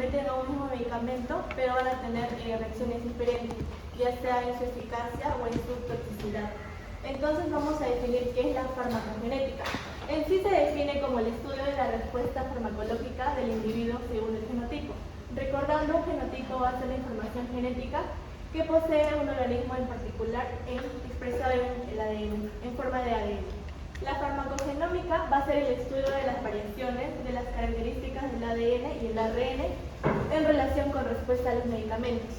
someten a un mismo medicamento, pero van a tener reacciones diferentes, ya sea en su eficacia o en su toxicidad. Entonces vamos a definir qué es la farmacogenética. En sí se define como el estudio de la respuesta farmacológica del individuo según el genotipo. Recordando, un genotipo va a ser la información genética que posee un organismo en particular expresado en el ADN, en forma de ADN. La farmacogenómica va a ser el estudio de las variaciones de las características del ADN y el ARN en relación con respuesta a los medicamentos.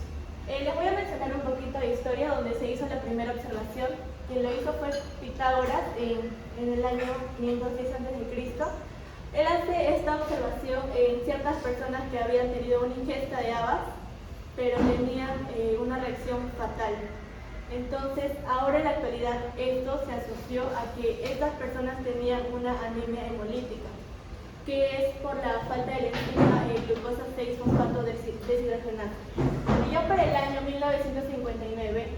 Les voy a mencionar un poquito de historia donde se hizo la primera observación. Quien lo hizo fue Pitágoras en el año 506 a.C. Él hace esta observación en ciertas personas que habían tenido una ingesta de habas, pero tenían una reacción fatal. Entonces, ahora en la actualidad, esto se asoció a que estas personas tenían una anemia hemolítica, que es por la falta de la enzima glucosa 6-fosfato deshidrogenasa. Y ya para el año 1959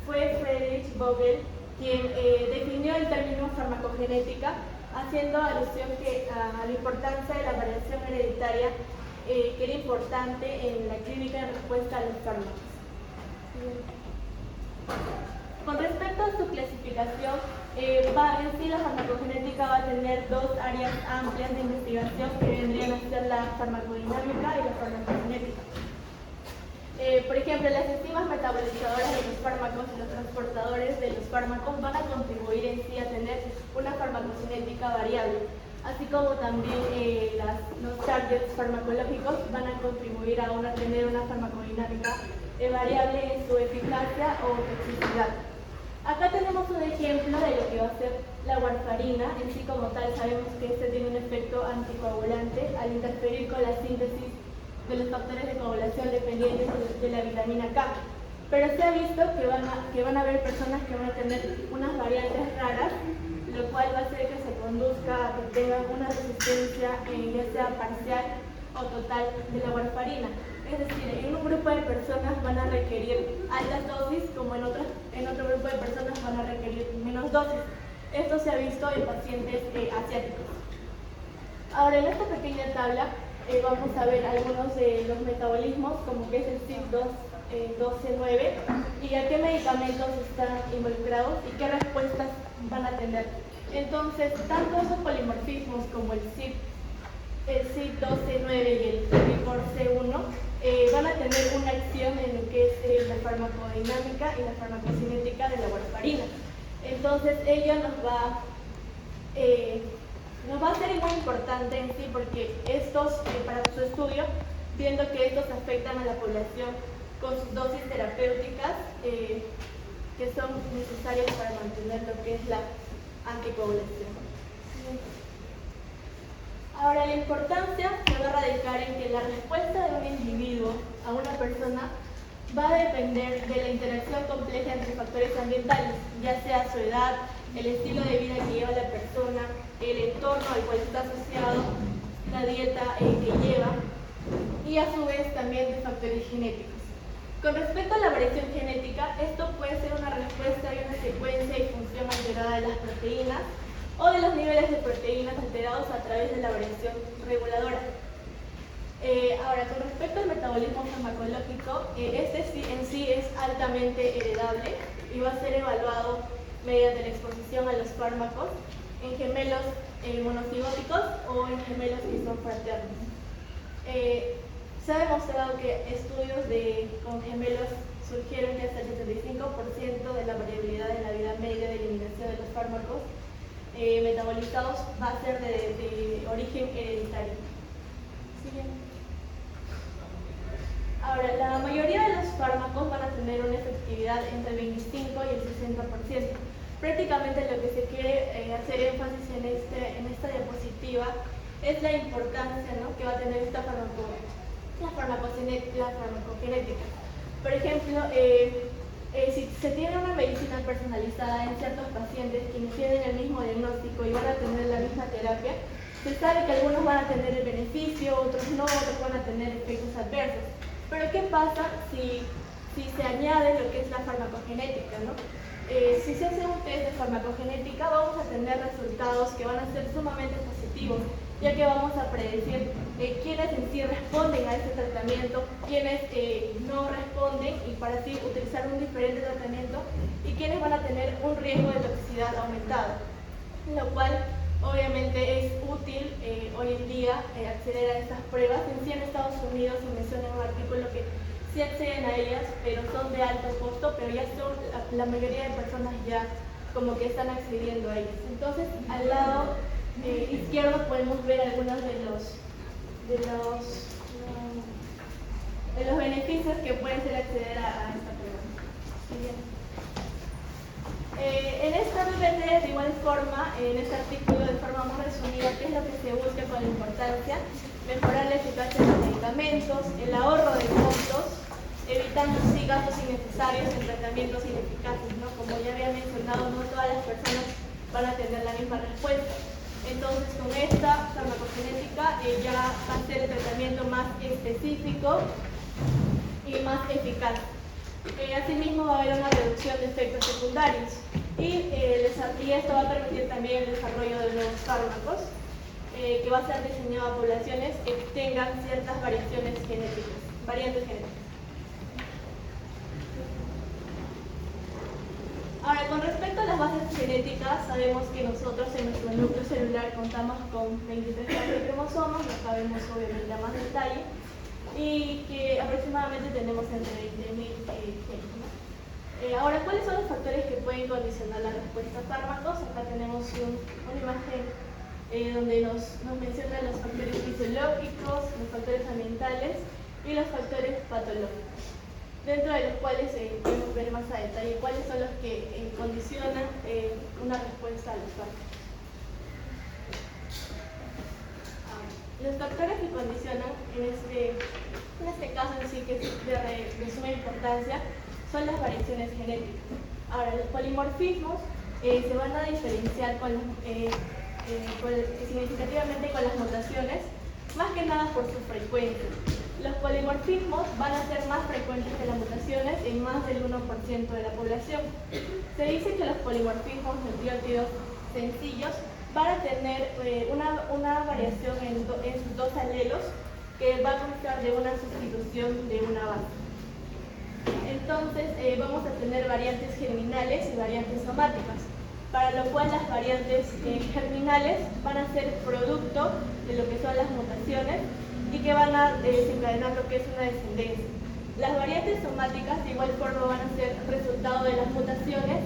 fue Friedrich Vogel quien definió el término farmacogenética, haciendo alusión a la importancia de la variación hereditaria que era importante en la clínica en respuesta a los fármacos. Con respecto a su clasificación, en sí la farmacogenética va a tener dos áreas amplias de investigación que vendrían a ser la farmacodinámica y la farmacogenética. Por ejemplo, las enzimas metabolizadoras de los fármacos y los transportadores de los fármacos van a contribuir en sí a tener una farmacogenética variable, así como también los targets farmacológicos van a contribuir a tener una farmacodinámica variable en su eficacia o toxicidad. Acá tenemos un ejemplo de lo que va a ser la warfarina. En sí como tal sabemos que este tiene un efecto anticoagulante al interferir con la síntesis de los factores de coagulación dependientes de la vitamina K. Pero se ha visto que van a haber personas que van a tener unas variantes raras, lo cual va a hacer que se conduzca a que tengan una resistencia ya sea parcial o total de la warfarina. Es decir, en un grupo de personas van a requerir altas dosis, como en otro grupo de personas van a requerir menos dosis. Esto se ha visto en pacientes asiáticos. Ahora, en esta pequeña tabla vamos a ver algunos de los metabolismos, como que es el CYP12C9, y a qué medicamentos están involucrados y qué respuestas van a tener. Entonces, tanto esos polimorfismos como el CYP12C9 y el CYP4C1 van a tener una acción en lo que es la farmacodinámica y la farmacocinética de la warfarina. Entonces, ello nos va a ser muy importante en sí, porque estos, para su estudio, viendo que estos afectan a la población con sus dosis terapéuticas que son necesarias para mantener lo que es la anticoagulación. Ahora, la importancia se va a radicar en que la respuesta de un individuo a una persona va a depender de la interacción compleja entre factores ambientales, ya sea su edad, el estilo de vida que lleva la persona, el entorno al cual está asociado, la dieta que lleva y a su vez también de factores genéticos. Con respecto a la variación genética, esto puede ser una respuesta y una secuencia y función alterada de las proteínas o de los niveles de proteínas alterados a través de la variación reguladora. Ahora, con respecto al metabolismo farmacológico, este en sí es altamente heredable y va a ser evaluado mediante la exposición a los fármacos en gemelos monocigóticos o en gemelos que son fraternos. Se ha demostrado que estudios con gemelos surgieron que hasta el 75% de la variabilidad en la vida media de eliminación de los fármacos metabolizados va a ser de origen hereditario. ¿Sigue? Ahora, la mayoría de los fármacos van a tener una efectividad entre el 25 y el 60%. Prácticamente lo que se quiere hacer énfasis en esta diapositiva es la importancia, ¿no?, que va a tener esta farmacogenética. Por ejemplo, si se tiene una medicina personalizada en ciertos pacientes quienes tienen el mismo diagnóstico y van a tener la misma terapia, se sabe que algunos van a tener el beneficio, otros no, otros van a tener efectos adversos. Pero ¿qué pasa si se añade lo que es la farmacogenética, ¿no? Si se hace un test de farmacogenética, vamos a tener resultados que van a ser sumamente positivos, ya que vamos a predecir quiénes en sí responden a este tratamiento, quiénes no responden y para así utilizar un diferente tratamiento y quiénes van a tener un riesgo de toxicidad aumentado, lo cual obviamente es útil hoy en día acceder a estas pruebas. En sí en Estados Unidos se menciona en un artículo que sí acceden a ellas, pero son de alto costo, pero ya son la mayoría de personas ya como que están accediendo a ellas. Entonces al lado izquierdo podemos ver algunos de los beneficios que pueden ser acceder a esta prueba. En esta PPT, de igual forma, en este artículo de forma más resumida, ¿qué es lo que se busca con la importancia? Mejorar la eficacia de los medicamentos, el ahorro de costos, evitando así gastos innecesarios en tratamientos ineficaces, ¿no? Como ya había mencionado, no todas las personas van a tener la misma respuesta. Entonces, con esta farmacogenética ya va a ser el tratamiento más específico y más eficaz. Asimismo, va a haber una reducción de efectos secundarios y esto va a permitir también el desarrollo de nuevos fármacos que va a ser diseñado a poblaciones que tengan ciertas variaciones genéticas, variantes genéticas. Ahora, con respecto a las bases genéticas, sabemos que nosotros en nuestro núcleo celular contamos con 23 pares de cromosomas, no sabemos obviamente a más detalle, y que aproximadamente tenemos entre 20.000 genes, ¿no? Ahora, ¿cuáles son los factores que pueden condicionar la respuesta a fármacos? Acá tenemos una imagen donde nos mencionan los factores fisiológicos, los factores ambientales y los factores patológicos, dentro de los cuales podemos ver más a detalle cuáles son los que condicionan una respuesta a los fármacos. Los factores que condicionan, en este caso en sí, que es de suma importancia, son las variaciones genéticas. Ahora, los polimorfismos se van a diferenciar significativamente con las mutaciones, más que nada por su frecuencia. Los polimorfismos van a ser más frecuentes que las mutaciones en más del 1% de la población. Se dice que los polimorfismos nucleótidos sencillos van a tener una variación en sus dos alelos que va a constar de una sustitución de una base. Entonces vamos a tener variantes germinales y variantes somáticas, para lo cual las variantes germinales van a ser producto de lo que son las mutaciones y que van a desencadenar lo que es una descendencia. Las variantes somáticas de igual forma van a ser resultado de las mutaciones,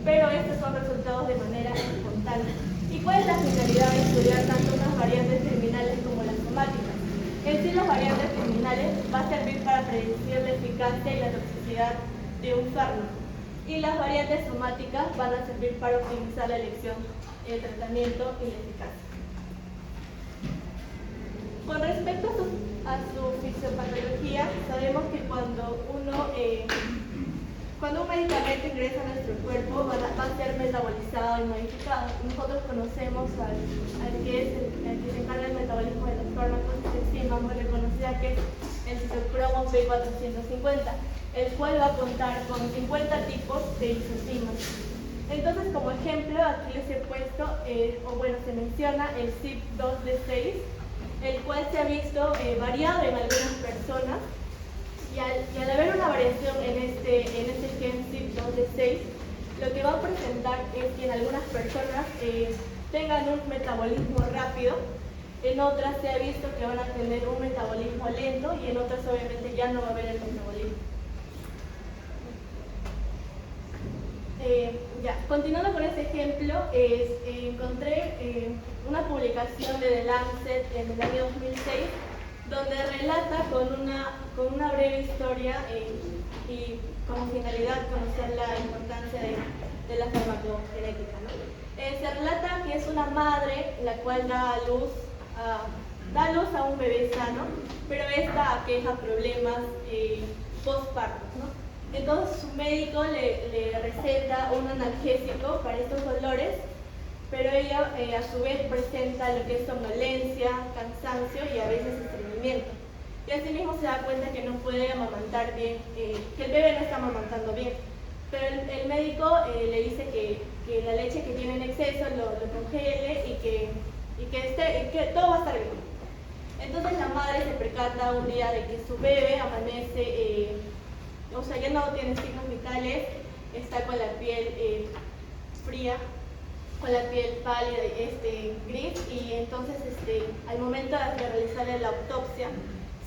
pero estos son resultados de manera espontánea. ¿Y cuál es la finalidad de estudiar tanto unas variantes germinales como las somáticas? En sí, las variantes germinales va a servir para predecir la eficacia y la toxicidad de un fármaco, y las variantes somáticas van a servir para optimizar la elección, el tratamiento y la eficacia. Con respecto a su fisiopatología, sabemos que cuando un medicamento ingresa a nuestro cuerpo va a ser metabolizado y modificado. Nosotros conocemos al que se encarga del metabolismo de los fármacos, esta enzima muy reconocida, que es el citocromo P450, el cual va a contar con 50 tipos de isozimas. Entonces, como ejemplo, aquí les he puesto, se menciona el CYP2D6, el cual se ha visto variado en algunas personas, y al haber una variación en este gen CYP2D6, lo que va a presentar es que en algunas personas tengan un metabolismo rápido, en otras se ha visto que van a tener un metabolismo lento y en otras obviamente ya no va a haber el metabolismo. Continuando con este ejemplo, encontré una publicación de The Lancet en el año 2006, donde relata con una breve historia y como finalidad conocer la importancia de la farmacogenética, ¿no? Se relata que es una madre la cual da a luz a un bebé sano, pero esta aqueja problemas postparto, ¿no? Entonces su médico le receta un analgésico para estos dolores, pero ella a su vez presenta lo que es somnolencia, cansancio y a veces estreñimiento. Y así mismo se da cuenta que no puede amamantar bien, que el bebé no está amamantando bien. Pero el médico le dice que la leche que tiene en exceso lo congele y que y que todo va a estar bien. Entonces la madre se percata un día de que su bebé amanece, o sea, ya no tiene signos vitales, está con la piel fría, con la piel pálida, gris, y entonces al momento de realizarle la autopsia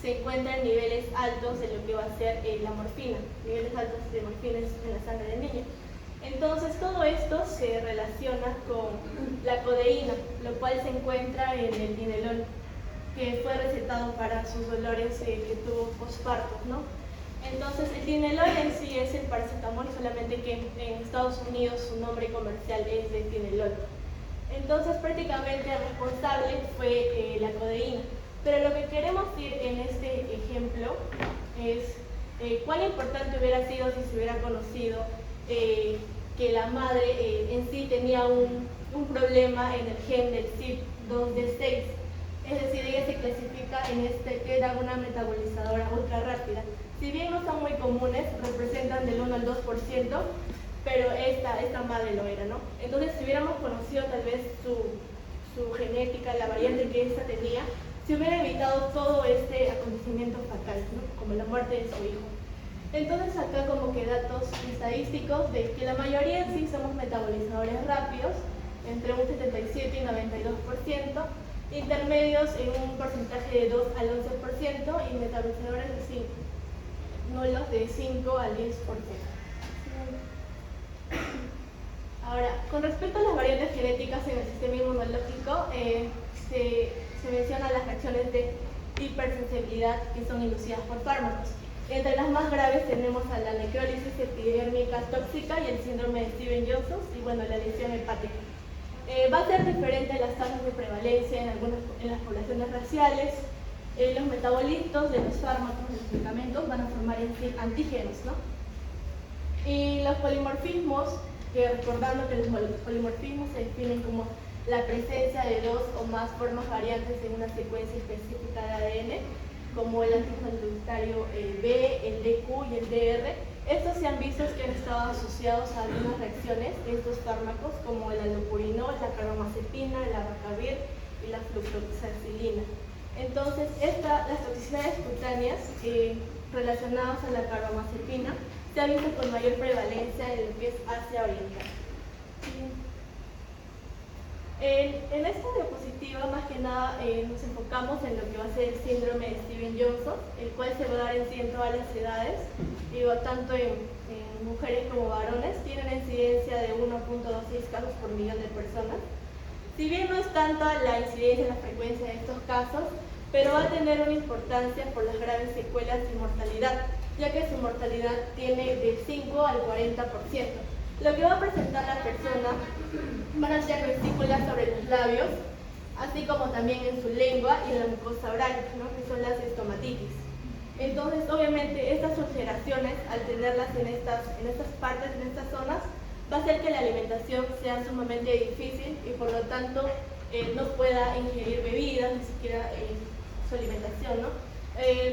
se encuentran niveles altos de lo que va a ser la morfina, niveles altos de morfina en la sangre del niño. Entonces todo esto se relaciona con la codeína, lo cual se encuentra en el dinelol, que fue recetado para sus dolores que tuvo posparto, ¿no? Entonces el dinelol en sí es el paracetamol, solamente que en Estados Unidos su nombre comercial es de dinelol. Entonces prácticamente el responsable fue la codeína. Pero lo que queremos decir en este ejemplo es cuán importante hubiera sido si se hubiera conocido que la madre en sí tenía un problema en el gen del CYP2D6. Es decir, ella se clasifica en que era una metabolizadora ultra rápida. Si bien no son muy comunes, representan del 1 al 2%, pero esta madre lo era, ¿no? Entonces, si hubiéramos conocido tal vez su genética, la variante que esta tenía, se hubiera evitado todo este acontecimiento fatal, ¿no? Como la muerte de su hijo. Entonces, acá como que datos estadísticos de que la mayoría sí somos metabolizadores rápidos, entre un 77 y 92%, intermedios en un porcentaje de 2 al 11% y metabolizadores así nulos de 5 al 10%. Ahora, con respecto a las variantes genéticas en el sistema inmunológico, se mencionan las reacciones de hipersensibilidad que son inducidas por fármacos. Entre las más graves tenemos a la necrólisis epidérmica tóxica y el síndrome de Stevens-Johnson y bueno, la lesión hepática. Va a ser diferente las tasas de prevalencia en las poblaciones raciales. Los metabolitos de los fármacos, de los medicamentos, van a formar en sí antígenos, ¿no? Y los polimorfismos, que recordando que los polimorfismos se definen como la presencia de dos o más formas variantes en una secuencia específica de ADN, como el anticonductario B, el DQ y el DR. Estos se han visto que han estado asociados a algunas reacciones de estos fármacos, como el allopurinol, la carbamazepina, la abacavir y la flucloxacilina. Entonces, las toxicidades cutáneas relacionadas a la carbamazepina se han visto con mayor prevalencia en lo que es Asia Oriental. En esta diapositiva, más que nada, nos enfocamos en lo que va a ser el síndrome de Stevens-Johnson, el cual se va a dar en sí en todas las edades, tanto en mujeres como varones. Tiene una incidencia de 1.26 casos por millón de personas. Si bien no es tanta la incidencia y la frecuencia de estos casos, pero va a tener una importancia por las graves secuelas y mortalidad, ya que su mortalidad tiene del 5 al 40%. Lo que va a presentar la persona van a ser vesículas sobre los labios, así como también en su lengua y en la mucosa oral, ¿no? Que son las estomatitis. Entonces, obviamente, estas ulceraciones, al tenerlas en estas partes, en estas zonas, va a hacer que la alimentación sea sumamente difícil y por lo tanto no pueda ingerir bebidas, ni siquiera su alimentación, ¿no?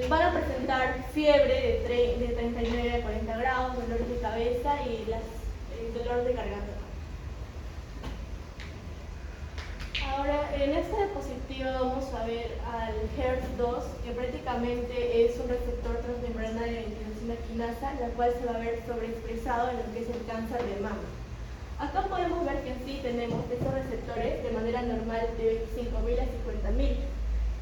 Van a presentar fiebre de 39 a 40 grados, dolores de cabeza y dolor de garganta. Ahora, en esta diapositiva vamos a ver al HER2, que prácticamente es un receptor transmembranario de tirosina quinasa, la cual se va a ver sobreexpresado en lo que es el cáncer de mama. Acá podemos ver que en sí tenemos estos receptores de manera normal de 25.000 a 50.000,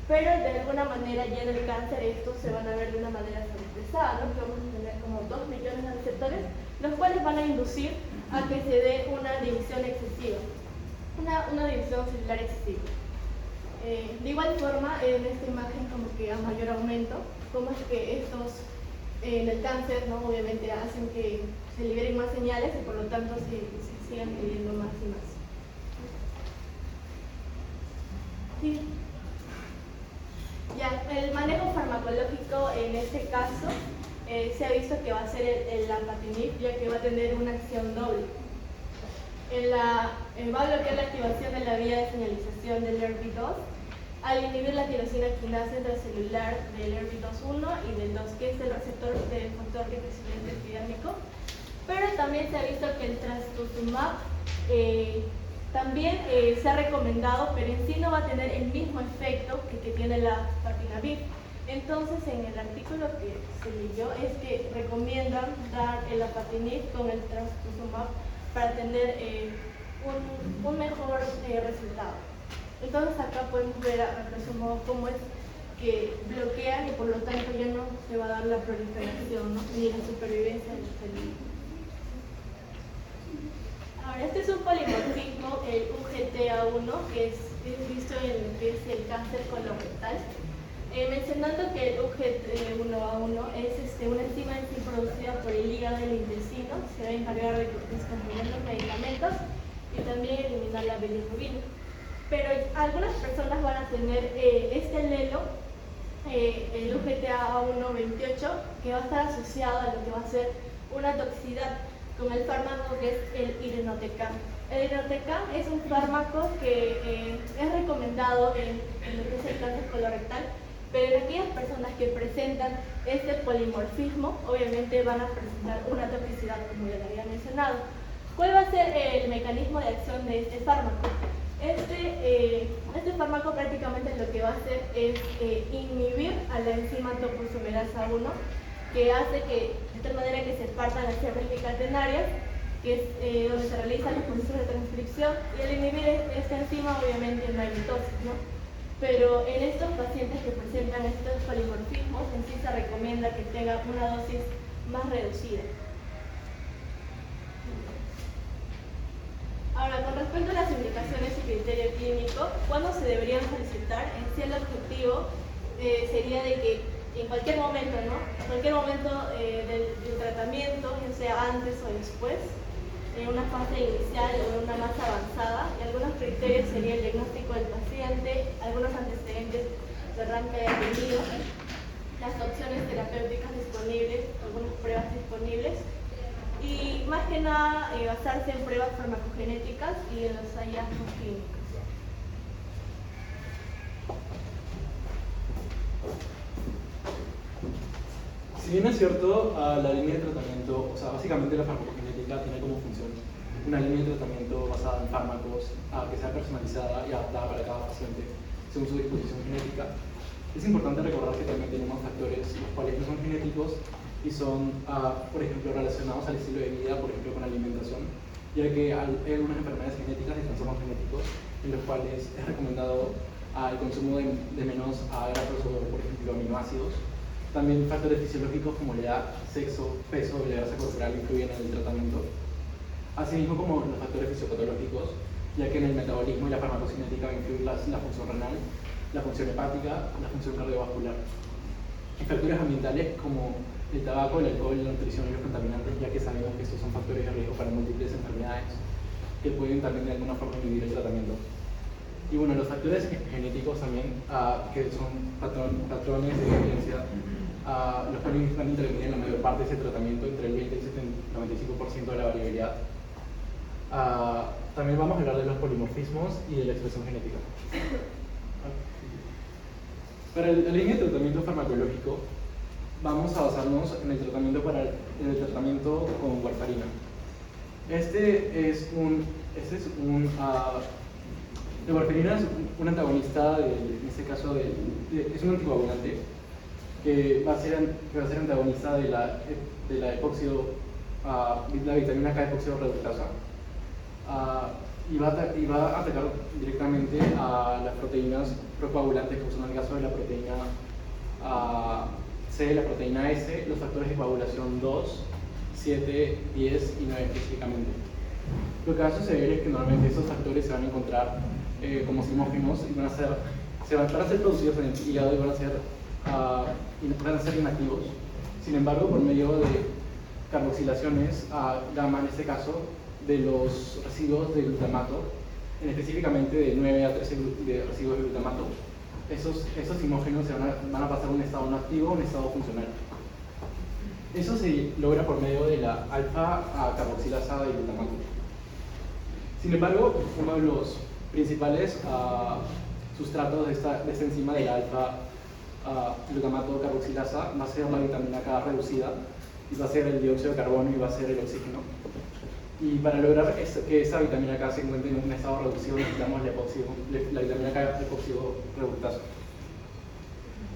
pero de alguna manera ya en el cáncer estos se van a ver de una manera sobreexpresada, ¿no? Que vamos a tener como 2 millones de receptores, los cuales van a inducir a que se dé una división excesiva. Una división celular excesiva. De igual forma, en esta imagen como que a mayor aumento, como es que estos en el cáncer, ¿no? Obviamente hacen que se liberen más señales y por lo tanto se sigan pidiendo más y más. Sí. Ya, el manejo farmacológico en este caso se ha visto que va a ser el lapatinib, ya que va a tener una acción doble. Va a bloquear la activación de la vía de señalización del ERB2 al inhibir la tirosina quinasa intracelular del ERB2-1 y del 2, que es el receptor del factor de crecimiento epidérmico. Pero también se ha visto que el trastuzumab También se ha recomendado, pero en sí no va a tener el mismo efecto que tiene la patinavir. Entonces, en el artículo que se leyó es que recomiendan dar el apatinib con el trastuzumab para tener un mejor resultado. Entonces, acá podemos ver a grosso modo cómo es que bloquean y por lo tanto ya no se va a dar la proliferación, ¿no? Ni la supervivencia del celular. Ahora, este es un polimorfismo, el UGTA1, que es visto en lo que es el cáncer colorectal. Mencionando que el UGT1A1 es una enzima en sí producida por el hígado del intestino, se va a encargar de descomponer los medicamentos y también eliminar la bilirrubina. Pero algunas personas van a tener este alelo, el UGTA128, que va a estar asociado a lo que va a ser una toxicidad con el fármaco que es el irinotecan. El irinotecan es un fármaco que es recomendado en lo que es el cáncer colorectal, pero en aquellas personas que presentan este polimorfismo, obviamente van a presentar una toxicidad, como ya lo había mencionado. ¿Cuál va a ser el mecanismo de acción de este fármaco? Este fármaco prácticamente lo que va a hacer es inhibir a la enzima topoisomerasa 1, que hace que, de tal manera que se partan las células bicatenarias, que es donde se realizan los procesos de transcripción, y al inhibir esta enzima obviamente no hay mitosis, ¿no? Pero en estos pacientes que presentan estos polimorfismos, en sí se recomienda que tengan una dosis más reducida. Ahora, con respecto a las indicaciones y criterio clínico, ¿cuándo se deberían solicitar? En sí el objetivo sería de que en cualquier momento, ¿no? En cualquier momento del tratamiento, ya sea antes o después, en una fase inicial o en una más avanzada, y algunos criterios serían el diagnóstico del paciente, algunos antecedentes de RAM que haya tenido, las opciones terapéuticas disponibles, algunas pruebas disponibles, y más que nada basarse en pruebas farmacogenéticas y en los hallazgos clínicos. Si bien es cierto, la línea de tratamiento, o sea, básicamente la farmacogenética tiene como función una línea de tratamiento basada en fármacos que sea personalizada y adaptada para cada paciente según su disposición genética, es importante recordar que también tenemos factores los cuales no son genéticos y son, por ejemplo, relacionados al estilo de vida, por ejemplo, con la alimentación, ya que hay algunas enfermedades genéticas y trastornos genéticos en los cuales es recomendado el consumo de menos grasas o, por ejemplo, aminoácidos. También factores fisiológicos como la edad, sexo, peso y la grasa corporal influyen en el tratamiento, asimismo como los factores fisiopatológicos, ya que en el metabolismo y la farmacocinética va a influir la función renal, la función hepática, la función cardiovascular. Y factores ambientales como el tabaco, el alcohol, la nutrición y los contaminantes, ya que sabemos que estos son factores de riesgo para múltiples enfermedades que pueden también de alguna forma inhibir el tratamiento. Y bueno, los factores genéticos también, que son patrones de herencia, los cuales van a intervenir en la mayor parte de ese tratamiento, entre el 20 y el 95% de la variabilidad. También vamos a hablar de los polimorfismos y de la expresión genética. Para la línea de tratamiento farmacológico, vamos a basarnos en el tratamiento con warfarina. La warfarina es un antagonista, en este caso, es un anticoagulante que va a ser antagonista de la vitamina K epóxido reductasa. Y va a atacar directamente a las proteínas procoagulantes, como son el caso de la proteína C, la proteína S, los factores de coagulación 2, 7, 10 y 9 específicamente. Lo que va a suceder es que normalmente estos factores se van a encontrar como simógenos y van a ser producidos en el hígado y van a ser inactivos. Sin embargo, por medio de carboxilaciones gamma, en este caso, de los residuos de glutamato, específicamente de 9 a 13 de residuos de glutamato, esos simógenos van a pasar de un estado no activo a un estado funcional. Eso se logra por medio de la alfa-carboxilasa de glutamato. Sin embargo, uno de los principales sustratos de esta enzima de la alfa-glutamato carboxilasa va a ser la vitamina K reducida, y va a ser el dióxido de carbono y va a ser el oxígeno. Y para lograr que esa vitamina K se encuentre en un estado reducido, necesitamos la vitamina K epóxido reductasa.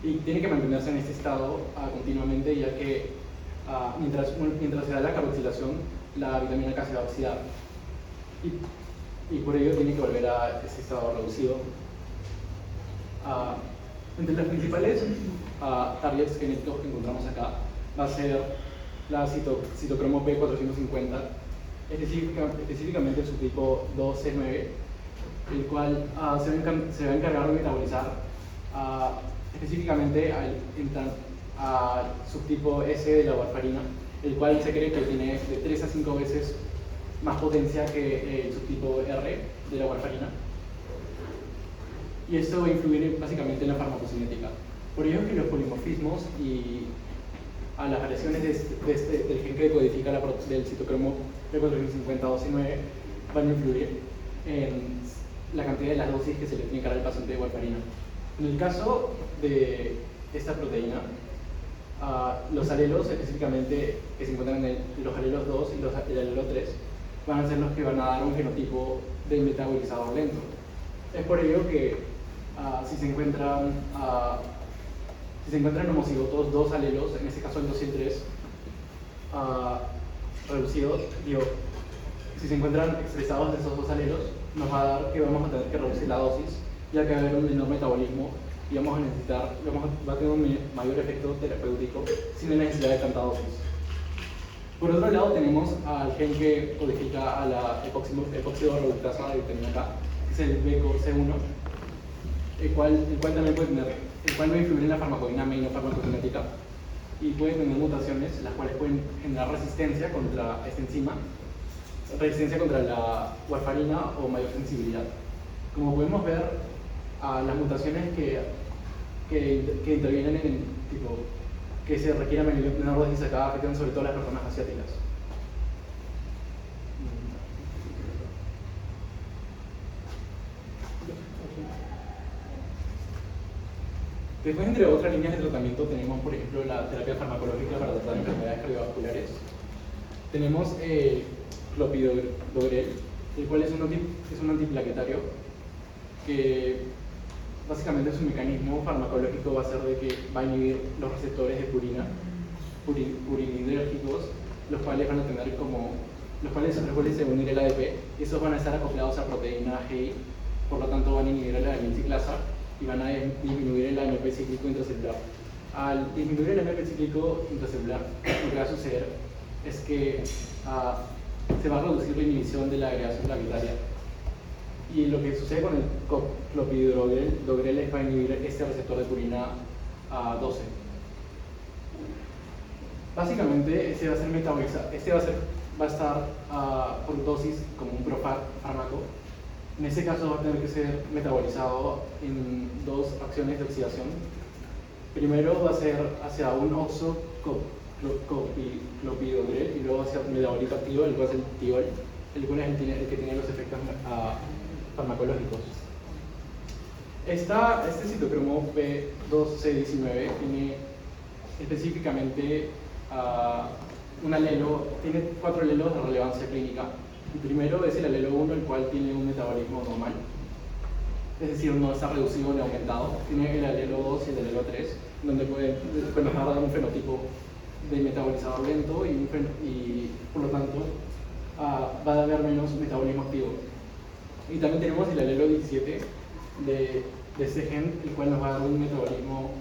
Y tiene que mantenerse en este estado continuamente, ya que mientras se da la carboxilación, la vitamina K se va a oxidar. Y por ello tiene que volver a ese estado reducido. Entre los principales targets genéticos que encontramos acá va a ser la citocromo P450, específicamente el subtipo 2C9, el cual se va a encargar de metabolizar específicamente al subtipo S de la warfarina, el cual se cree que tiene de 3 a 5 veces más potencia que el subtipo R de la warfarina. Y esto va a influir básicamente en la farmacocinética. Por ello es que los polimorfismos y a las variaciones del gen que codifica del citocromo P450-12-9 van a influir en la cantidad de las dosis que se le tiene que dar al paciente de warfarina. En el caso de esta proteína, los alelos específicamente que se encuentran en los alelos 2 y el alelo 3 van a ser los que van a dar un genotipo de metabolizador lento. Es por ello que si se encuentran homocigotos dos alelos, en este caso el 2 y el 3, reducidos, si se encuentran expresados de esos dos alelos, nos va a dar que vamos a tener que reducir la dosis, ya que va a haber un menor metabolismo y va a tener un mayor efecto terapéutico sin la necesidad de tanta dosis. Por otro lado tenemos al gen que codifica a la epóxido reductasa de vitamina K, que es el BCOC1, el cual también va a influir en la farmacodinámica y no farmacocinética, y puede tener mutaciones las cuales pueden generar resistencia contra esta enzima, resistencia contra la warfarina o mayor sensibilidad. Como podemos ver, las mutaciones que intervienen que se requieran menor dosis acá afectan sobre todo a las personas asiáticas. Después, entre otras líneas de tratamiento, tenemos, por ejemplo, la terapia farmacológica para tratar enfermedades cardiovasculares. Tenemos clopidogrel, el cual es un antiplaquetario que básicamente su mecanismo farmacológico va a ser de que va a inhibir los receptores de purinidérgicos, los cuales van a tener los cuales se unir el ADP, y esos van a estar acoplados a proteína GI, por lo tanto van a inhibir la amilciclasa y van a disminuir el AMP cíclico intracelular. Al disminuir el AMP cíclico intracelular, lo que va a suceder es que se va a reducir la inhibición de la agregación plaquetaria. Y lo que sucede con el clopidogrel es que va a inhibir este receptor de purina 12. Básicamente, este va a estar por dosis como un profármaco. En este caso va a tener que ser metabolizado en dos acciones de oxidación. Primero va a ser hacia un oxoclopidogrel y luego hacia un metabolito activo, el cual es el tiol, el cual es el que tiene los efectos farmacológicos. Este citocromo P2C19 tiene específicamente tiene 4 alelos de relevancia clínica. El primero es el alelo 1, el cual tiene un metabolismo normal, es decir, no está reducido ni aumentado. Tiene el alelo 2 y el alelo 3, donde nos va a dar un fenotipo de metabolizador lento y por lo tanto va a haber menos metabolismo activo. Y también tenemos el alelo 17 de este gen, el cual nos va a dar un metabolismo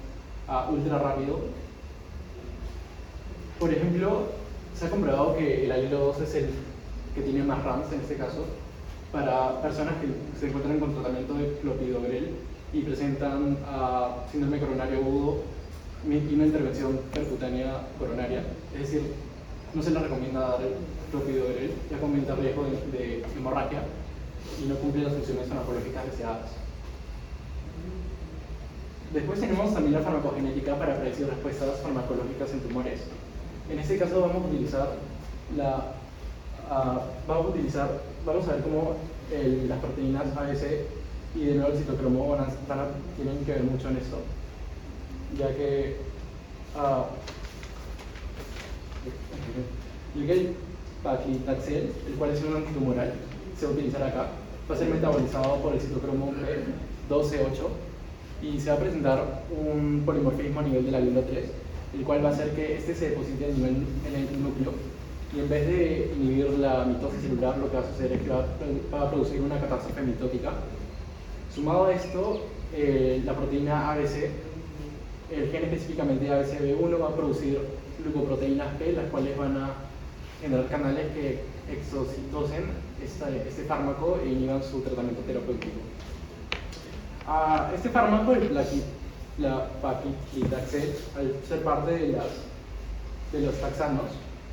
ultra rápido. Por ejemplo, se ha comprobado que el alelo 2 es el que tiene más RAMs en este caso, para personas que se encuentran con tratamiento de clopidogrel y presentan síndrome coronario agudo y una intervención percutánea coronaria. Es decir, no se les recomienda dar el clopidogrel, ya que aumenta el riesgo de hemorragia y no cumple las funciones farmacológicas deseadas. Después tenemos también la farmacogenética para predecir respuestas farmacológicas en tumores. En este caso vamos a ver cómo las proteínas ABC y de nuevo el citocromo tienen que ver mucho en esto, ya que paclitaxel, el cual es un antitumoral, se va a utilizar acá. Va a ser metabolizado por el citocromo P2C8 y se va a presentar un polimorfismo a nivel del alelo 3, el cual va a hacer que este se deposite a nivel en el núcleo y en vez de inhibir la mitosis celular, lo que va a suceder es que va a producir una catástrofe mitótica. Sumado a esto, la proteína ABC, el gen específicamente ABCB1, va a producir glucoproteínas P, las cuales van a generar canales que exocitosen este fármaco e inhiban su tratamiento terapéutico. Este fármaco, la paclitaxel, al ser parte de los taxanos,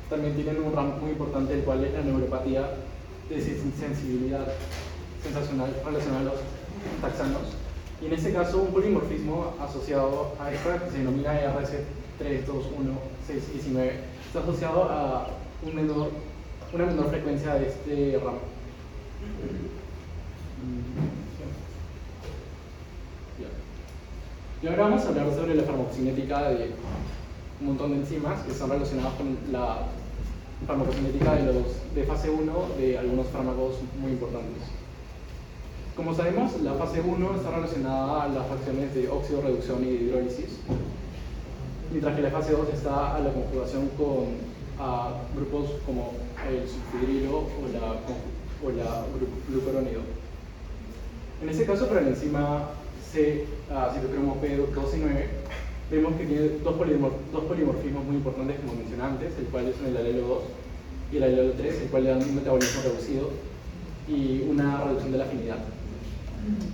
también tienen un rango muy importante, el cual es la neuropatía de sensibilidad sensacional relacionada a los taxanos. Y en este caso, un polimorfismo asociado a esta, que se denomina RC321-619, está asociado a una menor frecuencia de este ramo. Y ahora vamos a hablar sobre la farmacocinética de un montón de enzimas que están relacionadas con la farmacocinética de fase 1 de algunos fármacos muy importantes. Como sabemos, la fase 1 está relacionada a las reacciones de óxido, reducción y de hidrólisis, mientras que la fase 2 está a la conjugación con grupos como el sulfidrilo o la glucurónido. En este caso, para la enzima citocromo P2C9, vemos que tiene dos polimorfismos muy importantes, como mencioné antes, el cual es el alelo 2 y el alelo 3, el cual le dan un metabolismo reducido y una reducción de la afinidad.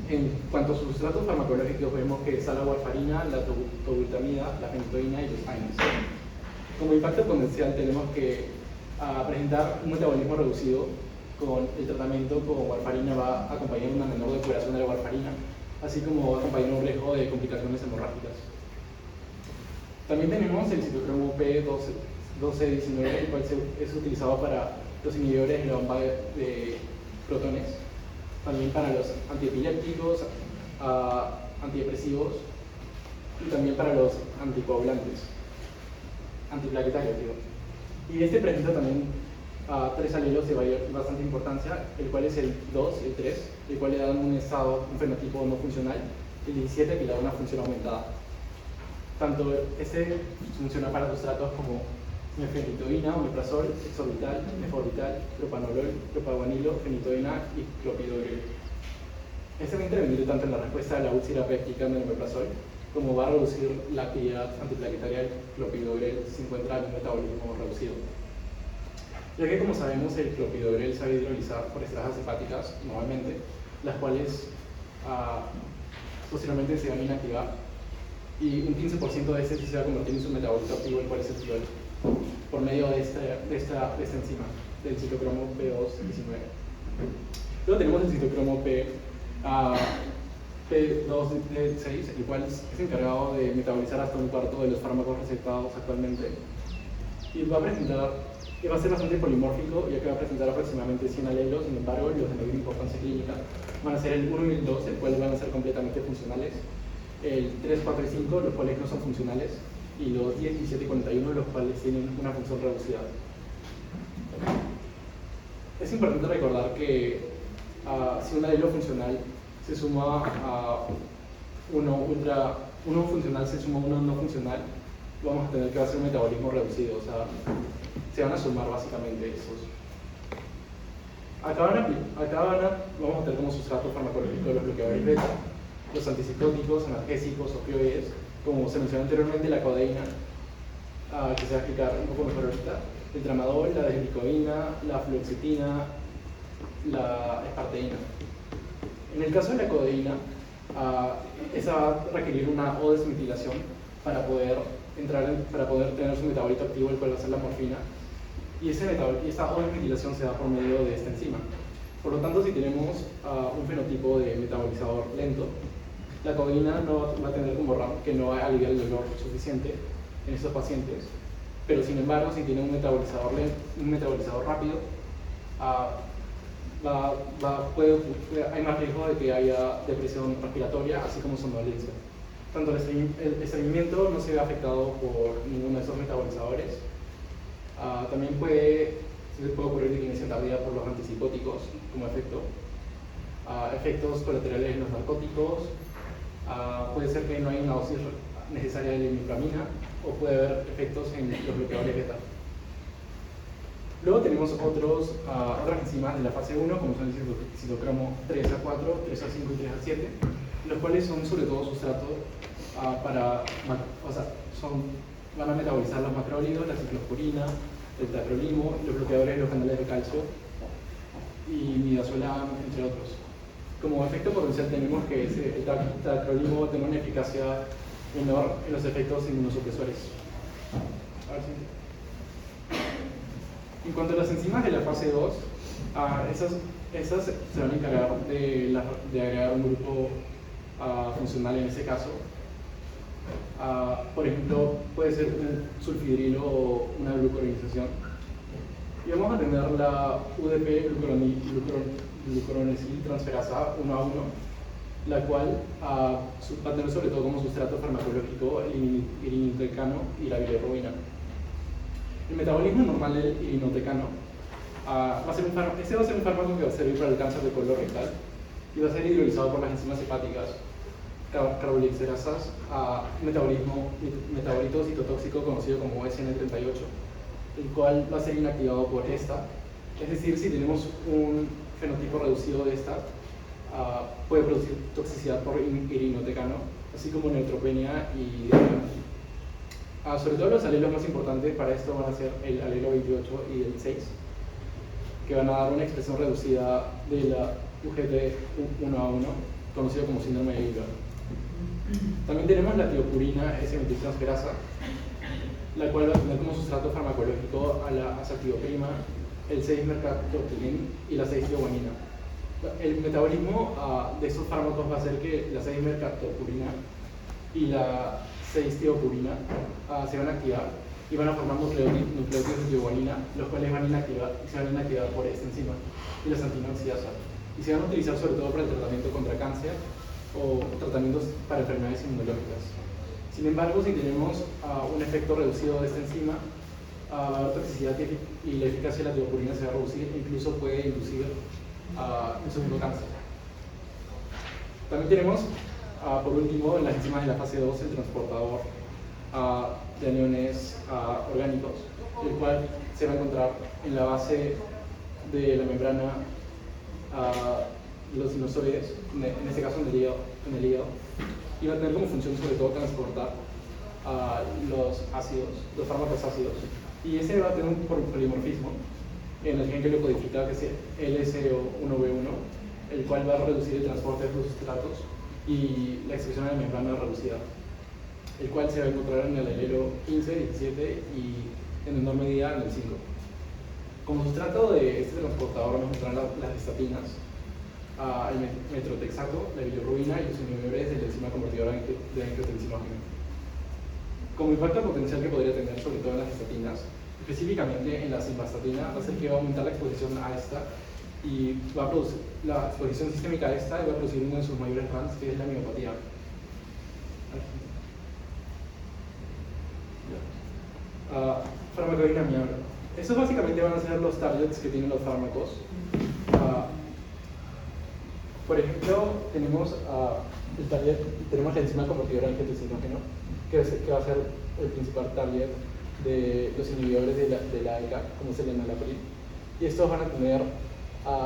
En cuanto a sus sustratos farmacológicos, vemos que está la warfarina, la tolbutamida, la fenitoína y los AINES. Como impacto potencial tenemos que presentar un metabolismo reducido con el tratamiento con warfarina. Va a acompañar una menor depuración de la warfarina, así como va a acompañar un riesgo de complicaciones hemorrágicas. También tenemos el citocromo P1219, el cual es utilizado para los inhibidores de la bomba de protones, también para los antiepilépticos, antidepresivos y también para los anticoagulantes, antiplaquetarios, digo. Y este presenta también tres alelos de bastante importancia, el cual es el 2, el 3, el cual le dan un fenotipo no funcional, y el 17 que le da una función aumentada. Tanto este funciona para sustratos como mefenitoína, omeprazol, exorbital, meforbital, propanolol, propaguanilo, fenitoína y clopidogrel. Este va a intervenir tanto en la respuesta a la úlcera péptica del omeprazol, como va a reducir la actividad antiplaquetaria del clopidogrel si se encuentra en un metabolismo reducido. Ya que, como sabemos, el clopidogrel se va a hidrolizar por estrasas hepáticas normalmente, las cuales posteriormente se van a inactivar, y un 15% de este se va a convertir en su metabolito activo, el cual es el titol, por medio de esta enzima, del citocromo P219. Luego tenemos el citocromo P2D6, el cual es encargado de metabolizar hasta un cuarto de los fármacos recetados actualmente, y va a ser bastante polimórfico, ya que va a presentar aproximadamente 100 alelos. Sin embargo, los de mayor importancia clínica van a ser el 1 y el 2, el cual van a ser completamente funcionales, el 3, 4 y 5, los cuales no son funcionales, y los 10, 17 y 41, los cuales tienen una función reducida. Es importante recordar que si un alelo funcional se suma a uno funcional se suma a uno no funcional, vamos a tener que hacer un metabolismo reducido, o sea, se van a sumar básicamente esos. Acá vamos a tener como sustrato farmacológico los bloqueadores beta, los antipsicóticos, analgésicos, opioides, como se mencionó anteriormente, la codeína, que se va a explicar un poco mejor ahorita, el tramadol, la desglicoína, la fluoxetina, la esparteína. En el caso de la codeína, esa va a requerir una O-desmetilación para poder tener su metabolito activo, el cual va a ser la morfina, y esta O-desmetilación se da por medio de esta enzima. Por lo tanto, si tenemos un fenotipo de metabolizador lento, la codeína no va a tener como RAM que no va a aliviar el dolor suficiente en estos pacientes, pero sin embargo, si tiene un metabolizador rápido, hay más riesgo de que haya depresión respiratoria, así como somnolencia. Tanto el estreñimiento no se ve afectado por ninguno de esos metabolizadores. También puede Entonces puede ocurrir declinación tardía por los antipsicóticos como efecto. Efectos colaterales en los narcóticos. Puede ser que no haya una dosis necesaria de limipramina, o puede haber efectos en los bloqueadores beta. Luego tenemos otras enzimas de la fase 1, como son el citocromo 3A4, 3A5 y 3A7, los cuales son sobre todo sustrato van a metabolizar los macrólidos, la ciclosporina, el tacrolimo, los bloqueadores de los canales de calcio y midazolam, entre otros. Como efecto potencial tenemos que el tacrolimo tiene una eficacia menor en los efectos inmunosupresores. En cuanto a las enzimas de la fase 2, esas se van a encargar de agregar un grupo funcional en ese caso. Por ejemplo, puede ser un sulfidrilo o una glucuronización. Y vamos a tener la UDP glucuronesil transferasa 1A1, la cual va a tener sobre todo como sustrato farmacológico el irinotecano y la bilirrubina. El metabolismo normal del irinotecano va a ser un fármaco que va a servir para el cáncer de colon rectal y va a ser hidrolizado por las enzimas hepáticas carbolixerasas a metabolito citotóxico conocido como SN38, el cual va a ser inactivado por esta. Es decir, si tenemos un fenotipo reducido de esta, puede producir toxicidad por irinotecano, así como neutropenia y diarrea. Sobre todo los alelos más importantes para esto van a ser el alelo 28 y el 6, que van a dar una expresión reducida de la UGT1A1, conocido como síndrome de Weaver. También tenemos la tiopurina S-metiltransferasa, la cual va a tener como sustrato farmacológico a la azatioprima, el 6-mercaptopurina y la 6-tioguanina. El metabolismo de estos fármacos va a hacer que la 6-mercaptopurina y la 6-tiopurina se van a activar y van a formar nucleótidos de tioguanina, los cuales se van a inactivar por esta enzima y las antinoxidasa. Y se van a utilizar sobre todo para el tratamiento contra cáncer o tratamientos para enfermedades inmunológicas. Sin embargo, si tenemos un efecto reducido de esta enzima, la toxicidad y la eficacia de la tiopurina se va a reducir e incluso puede inducir un segundo cáncer. También tenemos, por último, en las enzimas de la fase 2, el transportador de aniones orgánicos, el cual se va a encontrar en la base de la membrana de los sinusoides, en este caso en el hígado, y va a tener como función sobre todo transportar los fármacos ácidos, y ese va a tener un polimorfismo en el gen que lo codifica, que es el LSO1B1, el cual va a reducir el transporte de los sustratos y la expresión de la membrana reducida, el cual se va a encontrar en el alelo 15, 17 y en menor medida en el 5. Como sustrato de este transportador vamos a encontrar las estatinas, el metrotexato, la bilirrubina y los inhibidores de la enzima convertidora de angiotensinógeno. Como impacto potencial que podría tener sobre todo en las estatinas, específicamente en la simvastatina, va a ser que va a aumentar la exposición a esta y va a producir la exposición sistémica a esta y va a producir uno de sus mayores RANs, que es la miopatía. Farmacodinamia. Estos básicamente van a ser los targets que tienen los fármacos. Por ejemplo, tenemos tenemos la enzima convertidora de angiotensinógeno, que va a ser el principal target de los inhibidores de la ECA, como es el enalapril. Y estos van a tener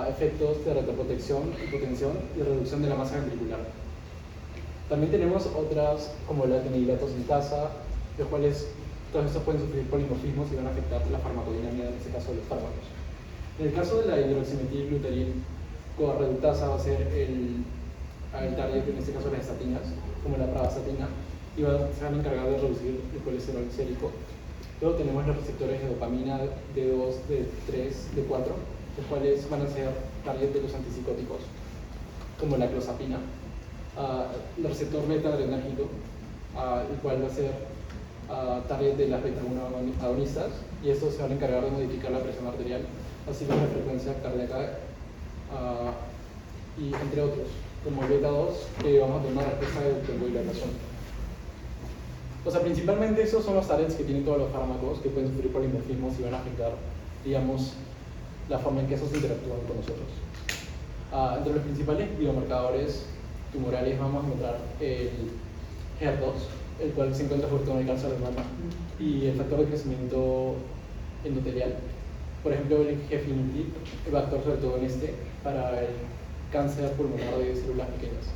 efectos de retroprotección, hipotensión y reducción de la masa ventricular. También tenemos otras como la fenilato sintasa, los cuales todos estos pueden sufrir polimorfismos y van a afectar la farmacodinámica, en este caso de los fármacos. En el caso de la hidroximetilglutaril coreductasa va a ser el target, en este caso las estatinas, como la pravastatina, y se van a encargar de reducir el colesterol sérico. Luego tenemos los receptores de dopamina D2, D3, D4, los cuales van a ser target de los antipsicóticos, como la clozapina. El receptor beta-adrenérgico, el cual va a ser target de las beta-1 agonistas, y estos se van a encargar de modificar la presión arterial, así como la frecuencia cardíaca, y entre otros, como el beta-2, que vamos a tener una respuesta de broncolilatación. O sea, principalmente esos son los targets que tienen todos los fármacos que pueden sufrir polimorfismos y van a afectar digamos, la forma en que esos interactúan con nosotros. Entre los principales biomarcadores tumorales vamos a encontrar el HER2, el cual se encuentra junto con el cáncer de mama, y el factor de crecimiento endotelial. Por ejemplo, el Gefinity va a actuar sobre todo en para el cáncer pulmonar de células pequeñas.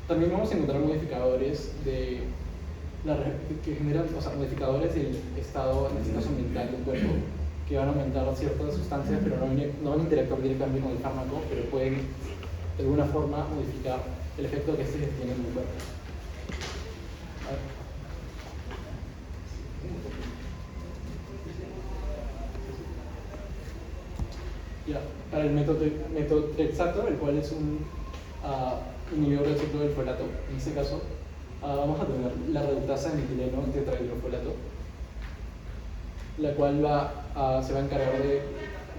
También vamos a encontrar modificadores que generan, modificadores del estado, en este caso mental del cuerpo, que van a aumentar ciertas sustancias, pero no van a interactuar directamente con el fármaco, pero pueden de alguna forma modificar el efecto que tiene en el cuerpo. Para el metotrexato, el cual es un inhibidor del ciclo del folato, en este caso vamos a tener la reductasa de metileno tetrahidrofolato, la cual se va a encargar de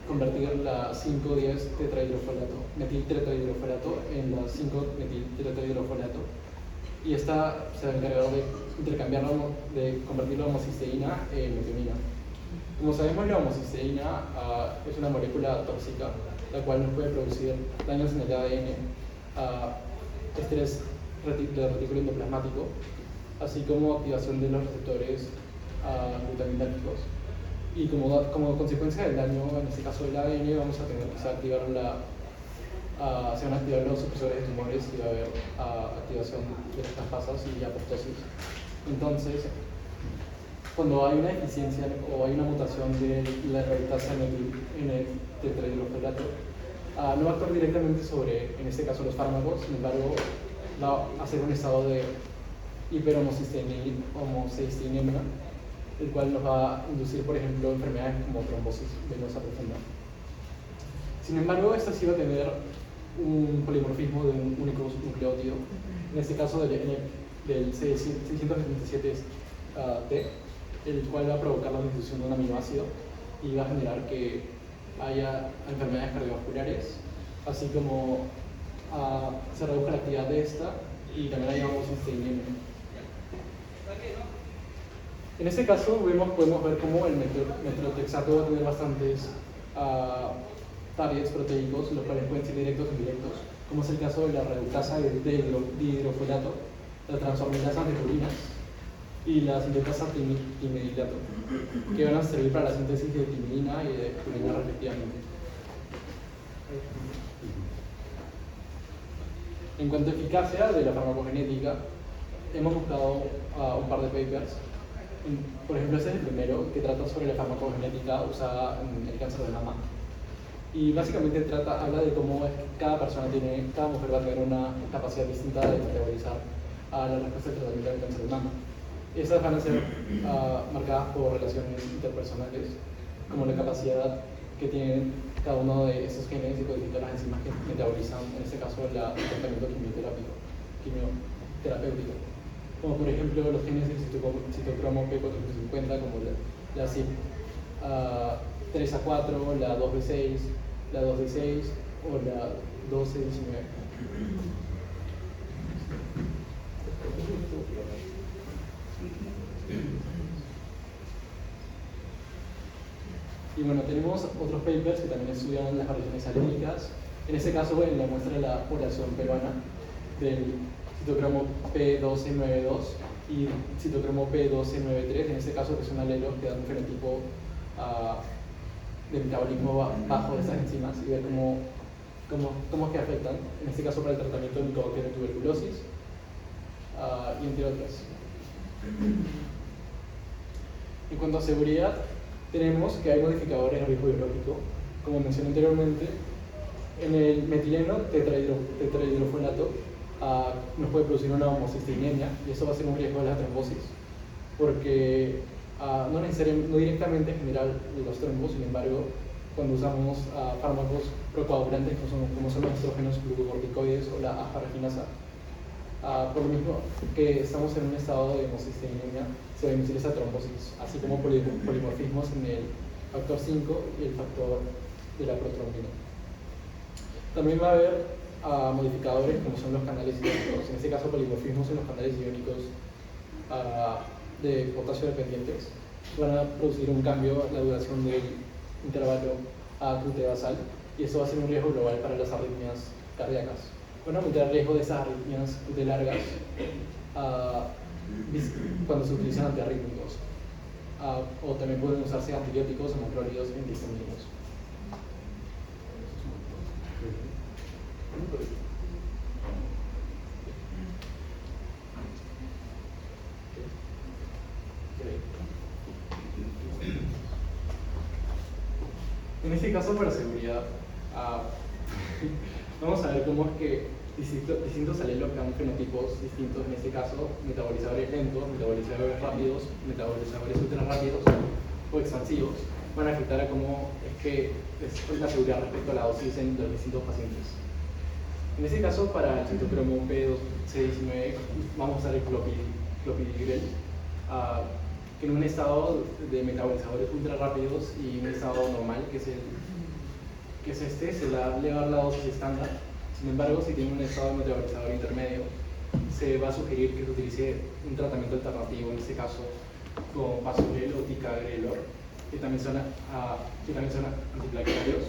convertir la 5,10 tetrahidrofolato, metiltetrahidrofolato en la 5-metiltetrahidrofolato, y esta se va a encargar de intercambiarlo, de convertir la homocisteína en metionina. Como sabemos, la homocisteína es una molécula tóxica, la cual nos puede producir daños en el ADN, estrés del retículo endoplasmático, así como activación de los receptores glutaminérgicos. Y como consecuencia del daño, en este caso del ADN, vamos a tener que se van a activar los supresores de tumores y va a haber activación de las caspasas y apoptosis. Entonces, cuando hay una deficiencia o hay una mutación de la reductasa en el tetrahidrofolato, no va a actuar directamente sobre, en este caso, los fármacos, sin embargo, va a hacer un estado de hiperhomocisteinemia, el cual nos va a inducir, por ejemplo, enfermedades como trombosis venosa profunda. Sin embargo, esta sí va a tener un polimorfismo de un único nucleótido, en este caso del C677T, el cual va a provocar la disolución de un aminoácido y va a generar que haya enfermedades cardiovasculares, así como se reduzca la actividad de esta y también haya homocisteinemia. En este caso podemos ver cómo el metotrexato va a tener bastantes targets proteicos, los cuales pueden ser directos o indirectos, como es el caso de la reductasa de dihidrofolato, la transforminasa de purinas y la sintetasa timidinato, que van a servir para la síntesis de timidina y de purina respectivamente. En cuanto a eficacia de la farmacogenética, hemos buscado un par de papers. Por ejemplo, este es el primero, que trata sobre la farmacogenética usada en el cáncer de mama. Y básicamente habla de cómo cada mujer va a tener una capacidad distinta de metabolizar la respuesta del tratamiento del cáncer de mama. Estas van a ser marcadas por relaciones interpersonales, como la capacidad que tienen cada uno de esos genes y codificar las enzimas que metabolizan, en este caso, el tratamiento quimioterapéutico. Como por ejemplo los genes del citocromo P450, como la CYP3A4, la 2B6, la 2D6 o la 1219. Y bueno, tenemos otros papers que también estudian las variaciones alérgicas. En este caso, en la muestra de la población peruana del citocromo P1292 y citocromo P1293, en este caso que son alelos que dan un fenotipo de metabolismo bajo de estas enzimas, y ver cómo es que afectan, en este caso para el tratamiento de micobacteria tuberculosis y entre otras. En cuanto a seguridad, tenemos que hay modificadores de riesgo biológico, como mencioné anteriormente. En el metileno tetrahidrofolato nos puede producir una homocisteinemia, y eso va a ser un riesgo de la trombosis, porque no directamente genera los trombos. Sin embargo, cuando usamos fármacos procoagulantes como son los estrógenos glucocorticoides o la asparaginasa, por lo mismo que estamos en un estado de homocisteinemia, se va a inducir esa trombosis, así como polimorfismos en el factor 5 y el factor de la protrombina. También va a haber modificadores como son los canales iónicos, en este caso polimorfismos en los canales iónicos de potasio dependientes, van a producir un cambio en la duración del intervalo QT basal, y eso va a ser un riesgo global para las arritmias cardíacas. Van a aumentar el riesgo de esas arritmias QT largas cuando se utilizan antiarrítmicos. O también pueden usarse antibióticos o macrólidos en diseminos. En este caso, para seguridad, vamos a ver cómo es que distintos alelos que dan fenotipos distintos, en este caso, metabolizadores lentos, metabolizadores rápidos, metabolizadores ultra rápidos o expansivos, van a afectar a cómo es que es la seguridad respecto a la dosis en los distintos pacientes. En este caso, para el citocromo P2C19, vamos a usar el clopidogrel, que en un estado de metabolizadores ultra rápidos y un estado normal, que es este, se le va a dar la dosis estándar. Sin embargo, si tiene un estado de metabolizador intermedio, se va a sugerir que se utilice un tratamiento alternativo, en este caso con Pasolel o Ticagrelor, que también son antiplaquetarios.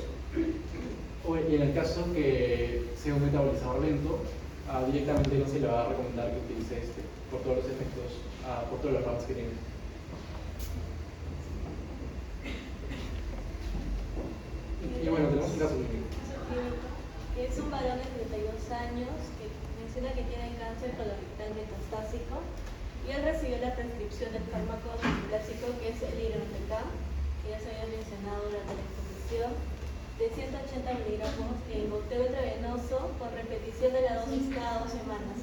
Y en el caso que sea un metabolizador lento, directamente no se le va a recomendar que utilice este, por todos los efectos, por todos los RAMs que tiene. Y bueno, tenemos un caso clínico. Que es un varón de 32 años que menciona que tiene cáncer colorectal metastásico y él recibió la prescripción del fármaco clásico que es el irinotecan, que ya se había mencionado durante la exposición, de 180 miligramos en goteo intravenoso con repetición de la dosis cada 2 semanas,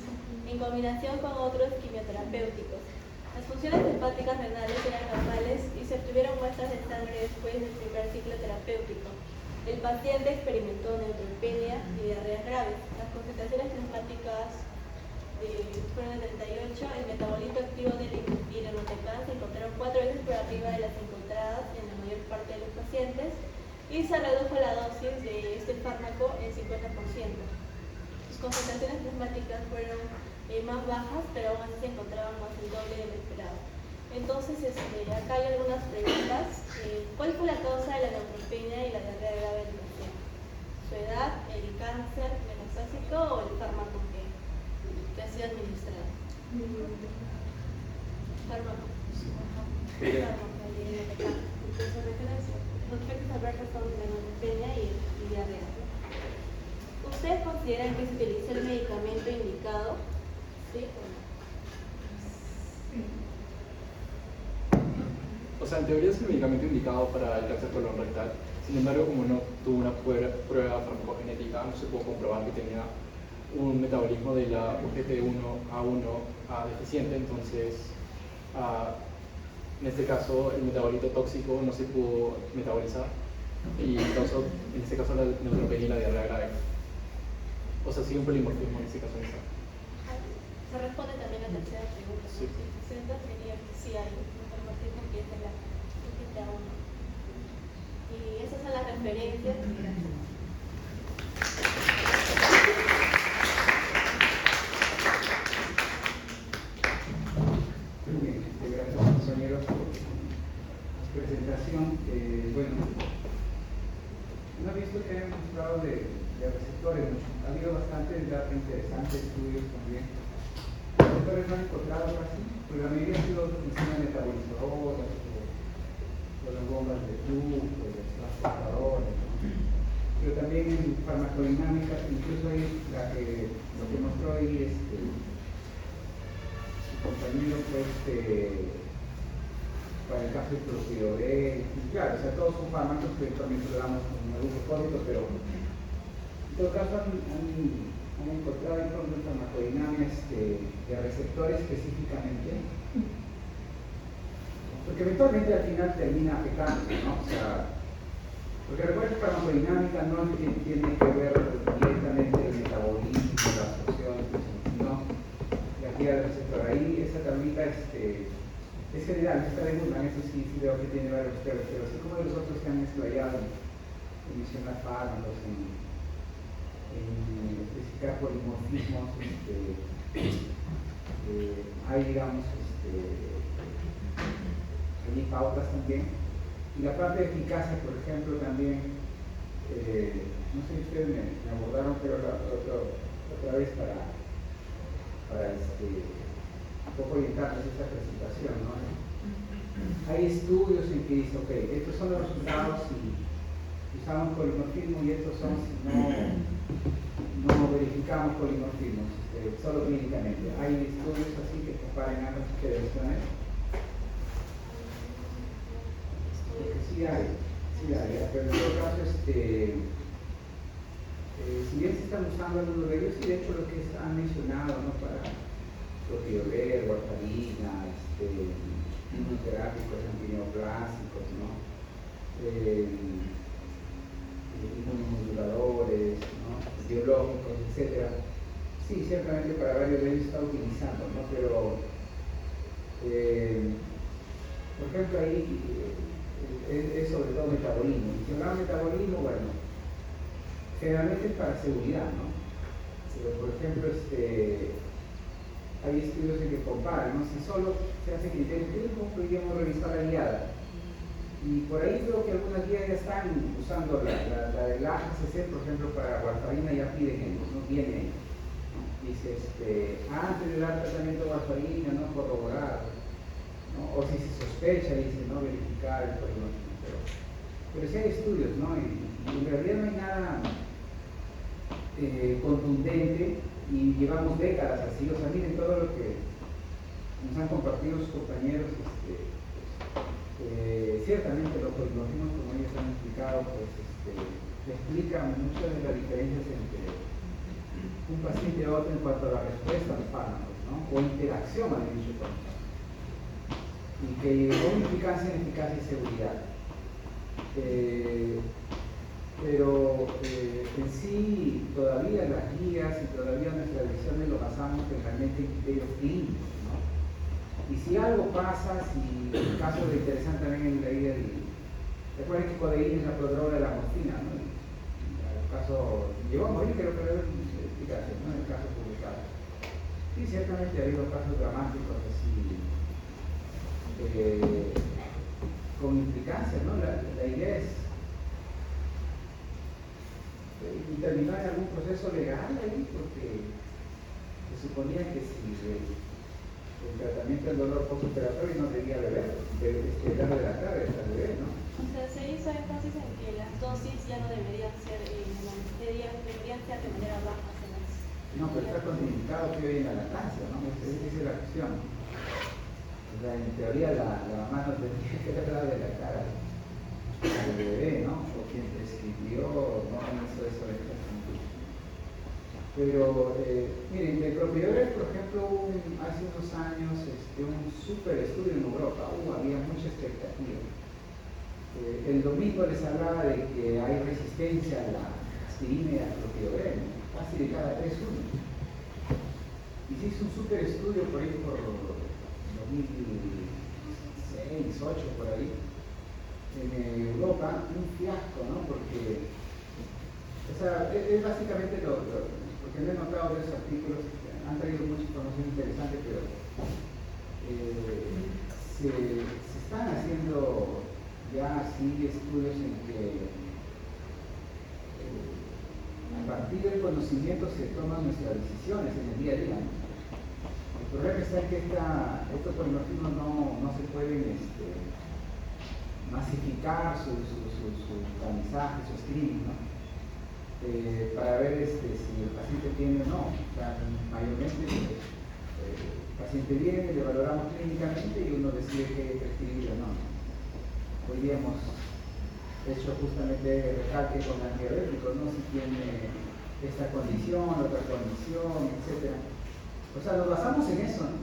en combinación con otros quimioterapéuticos. Las funciones hepáticas renales eran normales y se obtuvieron muestras de sangre después del primer ciclo terapéutico. El paciente experimentó neutropenia y diarreas graves. Las concentraciones plasmáticas fueron de 38. El metabolito activo del irinotecan se encontraron 4 veces por arriba de las encontradas en la mayor parte de los pacientes y se redujo la dosis de este fármaco en 50%. Sus concentraciones plasmáticas fueron más bajas, pero aún así se encontraban más del doble de lo esperado. Entonces, acá hay algunas preguntas. ¿Cuál fue la causa de la neutropenia y la diarrea grave del paciente? ¿Su edad, el cáncer metastásico o el fármaco que ha sido administrado? Fármaco. Fármaco, el irinotecan. Los efectos adversos son la neutropenia y diarrea. ¿Ustedes consideran que se utilizó el medicamento indicado? ¿Sí o no? O sea, en teoría es el medicamento indicado para el cáncer colorectal. Sin embargo, como no tuvo una prueba farmacogenética, no se pudo comprobar que tenía un metabolismo de la UGT1A1 deficiente. Entonces, en este caso, el metabolito tóxico no se pudo metabolizar y causó, en este caso, la neutropenia y la diarrea grave. O sea, sí un polimorfismo en este caso. Se responde también a la tercera pregunta. Sí. Si sería que sí hay un polimorfismo que es de la UGT1. Y esas son las referencias. Muy bien, gracias compañeros por la presentación. Bueno, no he visto que hayan mostrado de receptores, ha habido bastantes datos interesantes, estudios también. Receptores no han encontrado casi, pero la mayoría ha sido encima de metabolizadoras o las bombas de flujo, los transportadores, pero también en farmacodinámica, incluso ahí lo que mostró ahí su compañero fue para el caso del clopidogrel, claro, o sea, todos son fármacos que actualmente lo damos con algún propósito, pero en todo caso han encontrado ahí con farmacodinámica de receptores específicamente, porque eventualmente al final termina afectando, ¿no? O sea, porque recuerda que farmacodinámica no es que tiene que ver directamente el metabolismo, la absorción, sino la actividad del receptor. Ahí esa tablita es general, está de Goodman, eso sí veo que tiene varios temas, pero así como los otros que han explayado en mencionar fármacos, en especificar polimorfismos, hay, digamos, allí pautas también. Y la parte de eficacia, por ejemplo, también, no sé si ustedes me abordaron, pero otra vez para un poco orientarnos a esta presentación, ¿no? Hay estudios en que dice, ok, estos son los resultados si usamos polimorfismo y estos son si no verificamos polimorfismos, solo clínicamente. Hay estudios así que comparan ambas intervenciones. Porque sí hay, pero en todo caso, si bien se están usando algunos de ellos, y de hecho lo que han mencionado, ¿no? Para clopidogrel, warfarina, inmunoterápicos, antineoplásicos, ¿no? Inmunomoduladores, ¿no? Biológicos, etc. Sí, ciertamente para varios de ellos se está utilizando, ¿no? Pero, por ejemplo, ahí es sobre todo metabolismo. Y si hablamos de metabolismo, bueno, generalmente es para seguridad, ¿no? Pero, por ejemplo, hay estudios en que comparan, ¿no? Si solo se hace criterio clínico, podríamos revisar la guiada. Y por ahí veo que algunas guías ya están usando la del AGCC, por ejemplo, para warfarina ya piden, ¿no? Viene, dice, antes de dar tratamiento de warfarina, no corroborar, ¿no? O si se sospecha, dice, no verificar el polimorfismo. Pero sí hay estudios, ¿no? Y en realidad no hay nada contundente y llevamos décadas así. O sea, miren todo lo que nos han compartido sus compañeros. Ciertamente los polimorfismos, como ellos han explicado, pues explican muchas de las diferencias entre un paciente y otro en cuanto a la respuesta a los fármacos, ¿no? O interacción al dicho con los fármacos. Y que con eficacia en eficacia y seguridad. Pero en sí todavía las guías y todavía nuestras decisiones lo basamos realmente en criterios clínicos, ¿no? Y si algo pasa, si el caso de interesante también en la idea recuerden que codeína es la prodroga de la morfina, ¿no? El caso llegó a morir, creo que era una explicación, ¿no? En el caso publicado. Sí, ciertamente ha habido casos dramáticos así con implicancias, ¿no? La idea es y terminar en algún proceso legal ahí, porque se suponía que si el tratamiento del dolor postoperatorio no debía darle de la cara al bebé, ¿no? O sea, se hizo énfasis en que las dosis ya no deberían ser deberían ser de manera baja. No, pero está contraindicado que hoy en la lactancia, ¿no? Esa es la cuestión. O sea, en teoría la mamá no tendría que darle de la cara al bebé, ¿no? O quien prescribió no hizo eso de pero, miren, de clopidogrel, por ejemplo, hace unos años un super estudio en Europa, había mucha expectativa. El domingo les hablaba de que hay resistencia a la aspirina y al clopidogrel, casi de cada 3 uno. Y se hizo un super estudio por ahí por 2006, 2008, por ahí, en Europa, un fiasco, ¿no? Porque, o sea, es básicamente porque no he notado de esos artículos, han traído mucha información interesante, pero se están haciendo ya así estudios en que a partir del conocimiento se toman nuestras decisiones en el día a día, ¿no? El problema está en que estos polimorfismos no se pueden masificar su tamizaje, su screening, ¿no? Para ver si el paciente tiene o no. O sea, mayormente el paciente viene, le valoramos clínicamente y uno decide qué prescribir o no. Hoy día hemos hecho justamente recalque con antidiabéticos, ¿no? Si tiene esta condición, otra condición, etc. O sea, nos basamos en eso, ¿no?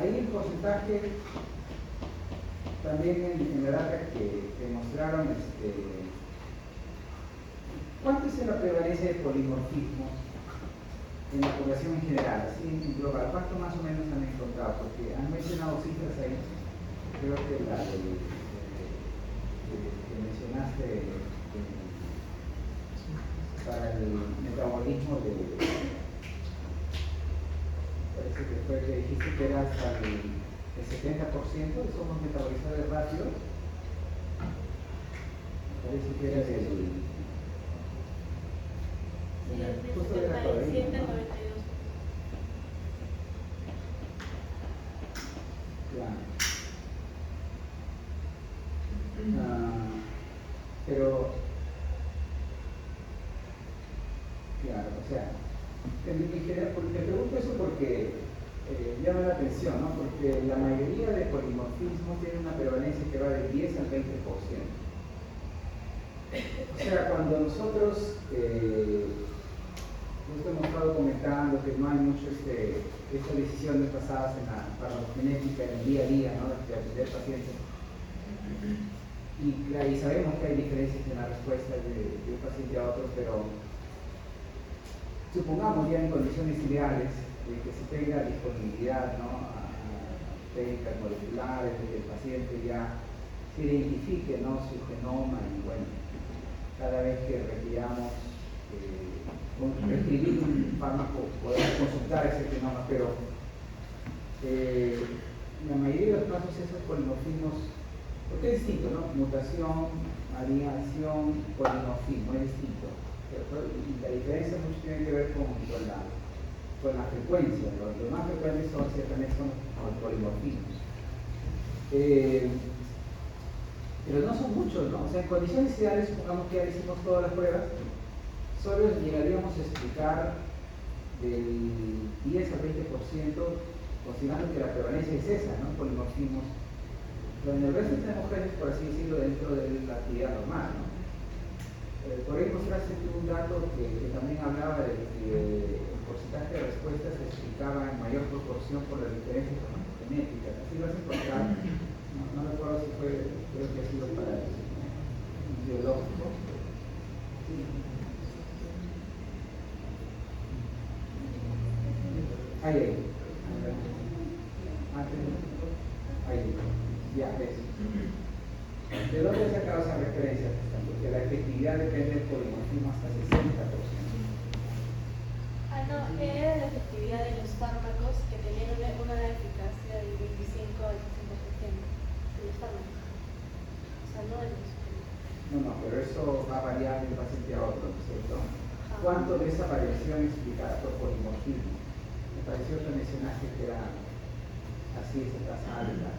Hay un porcentaje también en la data que mostraron ¿cuánto es la prevalencia de polimorfismo en la población en general, así en global? ¿Cuánto más o menos han encontrado? Porque han mencionado cifras ahí, creo que la que mencionaste para el metabolismo parece que fue que dijiste que era hasta el 70% somos metabolizadores rápidos. Parece que era justo de la 77 a ¿no? 92. Claro. Pero, claro, o sea, te pregunto eso porque llama la atención, ¿no? Porque la mayoría de polimorfismos tienen una prevalencia que va del 10 al 20%. O sea, cuando nosotros hemos estado comentando que no hay mucho estas decisiones basadas en la farmacogenética, en el día a día, ¿no? De atender pacientes. Y sabemos que hay diferencias en la respuesta de un paciente a otro, pero supongamos ya en condiciones ideales de que se tenga disponibilidad, ¿no? a técnicas moleculares, de que el paciente ya se identifique, ¿no? Su genoma y bueno, cada vez que requiramos escribir un fármaco podemos consultar ese genoma, pero la mayoría de los casos esos polimorfismos, porque es distinto, ¿no? Mutación, alineación, polimorfismo, es distinto. Y la diferencia mucho tiene que ver con la frecuencia. Los más frecuentes son ciertamente los polimorfismos. Pero no son muchos, ¿no? O sea, en condiciones ideales, supongamos que ya hicimos todas las pruebas, solo llegaríamos a explicar del 10 al 20%, considerando que la prevalencia es esa, ¿no? Polimorfismos. Pero en el resto tenemos genes, por así decirlo, dentro de la actividad normal, ¿no? Por ahí mostraste un dato que también hablaba de que el porcentaje de respuestas se explicaba en mayor proporción por las diferencias genéticas. Así vas a encontrar, no recuerdo si fue, creo que ha sido para el biológico. Ahí. Ya, ves. ¿De dónde he sacado esa referencia? Porque la efectividad depende del polimorfismo hasta 60%. No, era la efectividad de los fármacos que tenían una eficacia del 25 al 60% de los fármacos. O sea, no de los. No, pero eso va a variar de un paciente a otro, ¿no es cierto? ¿Cuánto de esa variación explicada por polimorfismo? Me pareció que mencionaste que era así, esa tasa alta.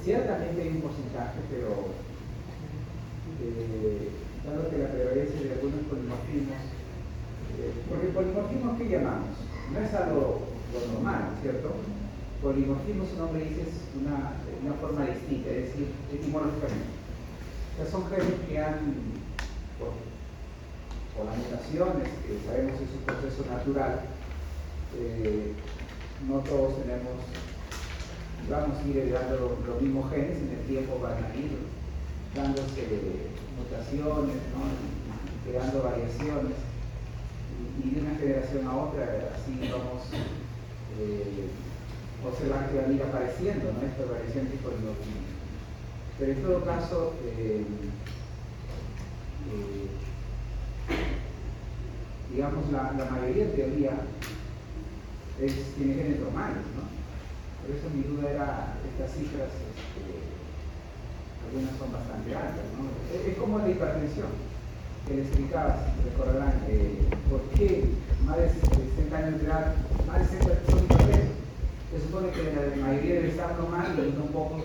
Ciertamente hay un porcentaje, pero dado que la prevalencia de algunos polimorfismos, porque polimorfismo, ¿qué llamamos? No es algo lo normal, ¿cierto? Polimorfismo, su nombre dice, es una forma distinta, es decir, etimológicamente. O sea, son genes que han, por las mutaciones, que sabemos es un proceso natural, no todos tenemos, vamos a ir heredando los mismos genes, en el tiempo van a ir dándose mutaciones, ¿no? Creando variaciones, y de una generación a otra, así vamos observar que van a ir apareciendo, ¿no? Esta variación tipo de polimorfismo. Pero en todo caso, digamos, la mayoría en teoría tiene genes normales, ¿no? Por eso mi duda era, estas cifras, algunas son bastante altas, ¿no? Es como la hipertensión, que les explicabas, recordarán, por qué más de 60 años de edad, más de 60 son hipertensos. Se supone que la mayoría debe estar normal y unos pocos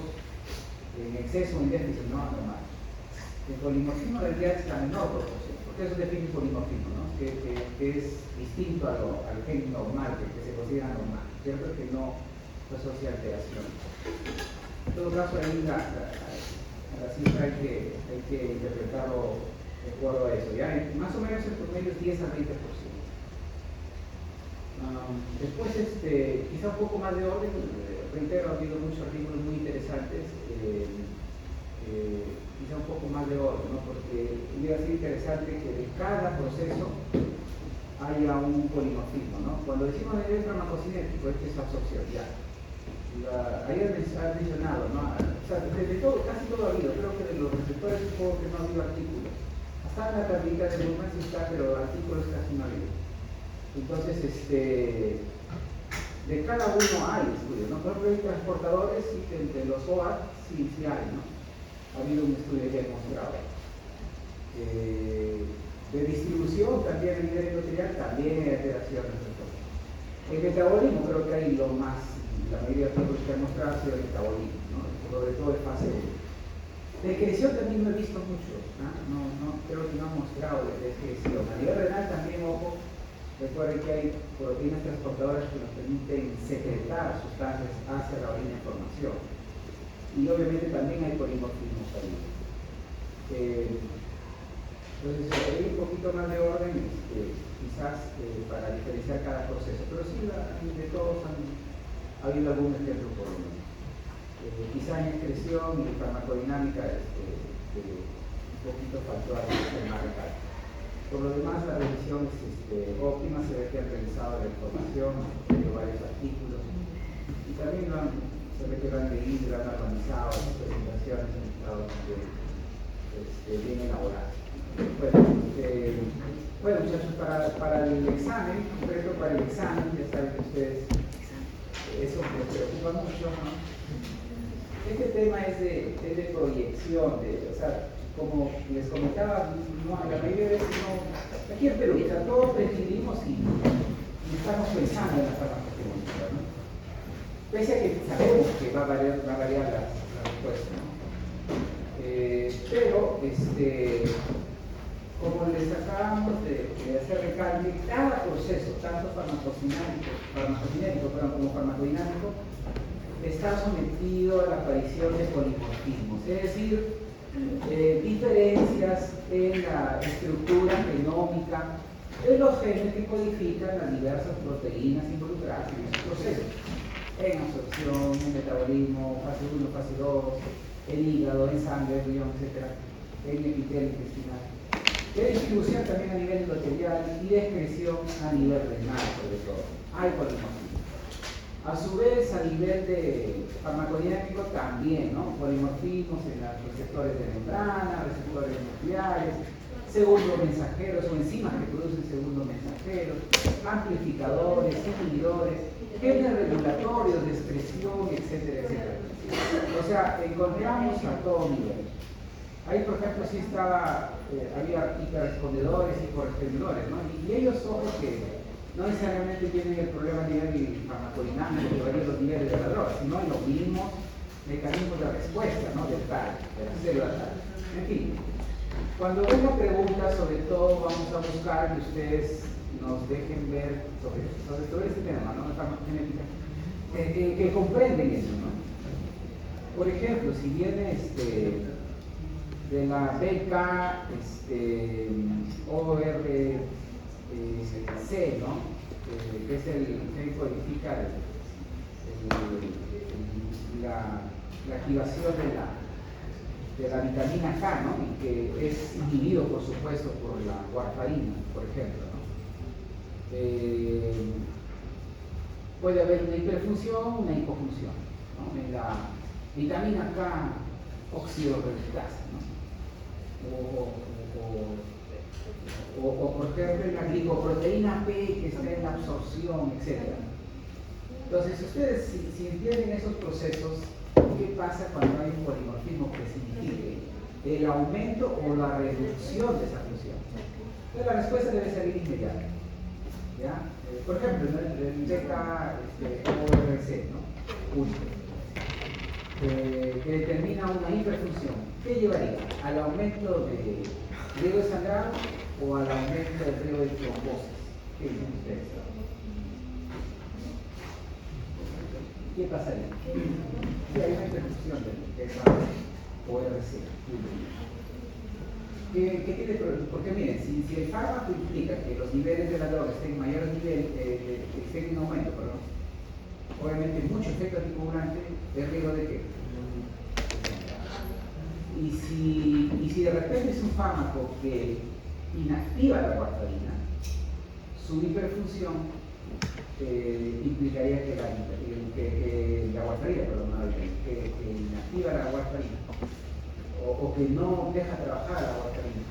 en exceso o en déficit, no normal. El polimorfismo debería ser la menor proporción, porque eso define el polimorfismo, ¿no? Que es distinto al gen normal, que se considera normal, ¿cierto? Que no asocia alteración. En todo caso, ahí la cifra hay que interpretarlo de acuerdo a eso. ¿Ya? Más o menos el promedio es 10 al 20%. Después, quizá un poco más de orden, reitero, ha habido muchos artículos muy interesantes, quizá un poco más de orden, ¿no? Porque hubiera sido interesante que de cada proceso haya un polimorfismo, ¿no? Cuando decimos nivel farmacocinético, es absorción, ya. Ahí has mencionado, ¿no? O sea, desde todo, casi todo ha habido, creo que de los receptores supongo que no ha habido artículos. Hasta en la tablita de Lumas está, pero artículos casi no ha habido. Entonces, de cada uno hay estudios, ¿no? Por ejemplo, de transportadores y de los OAT sí hay, ¿no? Ha habido un estudio que ha demostrado. De distribución también a nivel endotelial también hay alteraciones. El metabolismo creo que hay lo más, la mayoría de los que han mostrado ha sido el metabolismo, ¿no? Sobre todo en fase 1. De excreción también no he visto mucho, no creo que no han mostrado de excreción. A nivel renal también, ojo, recuerden que hay proteínas transportadoras que nos permiten secretar sustancias hacia la orina en formación. Y obviamente también hay polimorfismos ahí. Entonces, hay un poquito más de orden, quizás para diferenciar cada proceso, pero sí, de todos ha habido algún ejemplo por lo menos. Quizás en excreción y farmacodinámica un poquito faltó algo de marcar. Por lo demás, la revisión es óptima, se ve que han revisado la información, han leído varios artículos y también se ve que lo han leído, lo han analizado, las presentaciones han estado bien elaboradas. Bueno, muchachos, para el examen, concreto para el examen, ya saben que ustedes, eso les preocupa mucho, ¿no? Este tema es de proyección, o sea, como les comentaba, la mayoría de veces aquí en Perú, o sea, todos pretendimos y estamos pensando en la farmacogenética, ¿no? Pese a que sabemos que va a variar la respuesta, ¿no? Pero, como les acabamos de hacer recalque, cada proceso, tanto farmacocinético como farmacodinámico, está sometido a la aparición de polimorfismos, es decir, diferencias en la estructura genómica de los genes que codifican las diversas proteínas involucradas en esos procesos, en absorción, en metabolismo, fase 1, fase 2, en hígado, en sangre, riñón, etc., en epitelio intestinal. De distribución también a nivel endotelial y de excreción a nivel renal, sobre todo. Hay polimorfismo. A su vez, a nivel de farmacodinámico también, ¿no? Polimorfismos en los receptores de membrana, receptores nucleares, segundos mensajeros o enzimas que producen segundos mensajeros, amplificadores, inhibidores, genes regulatorios de excreción, etcétera, etcétera. O sea, encontramos a todo nivel. Ahí, por ejemplo, sí había hiperrespondedores y correspondedores, ¿no? Y ellos son los que no necesariamente tienen el problema a nivel farmacodinámico que varían los niveles de la droga, sino en los mismos mecanismos de respuesta, ¿no? De la célula tal. En fin, cuando venga preguntas, sobre todo vamos a buscar que ustedes nos dejen ver sobre este tema, ¿no? La farmacogenética, que comprenden eso, ¿no? Por ejemplo, si viene de la beca ORC, ¿no? Que es el que codifica la activación de la vitamina K, ¿no? Y que es inhibido, por supuesto, por la warfarina, por ejemplo, ¿no? Puede haber una hiperfunción, una hipofunción, ¿no? En la vitamina K oxidorreductasa, ¿no? O por ejemplo en la glicoproteína P que está en la absorción, etc. Entonces, ustedes si entienden esos procesos, ¿qué pasa cuando hay un polimorfismo que signifique el aumento o la reducción de esa función? Entonces, la respuesta debe salir inmediata, ¿ya? Por ejemplo, el beta ORC, ¿no? Que determina una hiperfunción, ¿qué llevaría? ¿Al aumento de riesgo de sangrado o al aumento del riesgo de trombosis? ¿Qué dicen ustedes? ¿Qué pasaría? Si hay una hiperfunción de esa ORC. ¿Qué tiene problema? Porque miren, si el fármaco implica que los niveles de la droga estén en mayor nivel, estén en aumento, perdón, obviamente mucho efecto anticoagulante, ¿el riesgo de qué? Y si de repente es un fármaco que inactiva la warfarina, su hiperfunción implicaría que la warfarina, perdón, que inactiva la warfarina o que no deja trabajar la warfarina,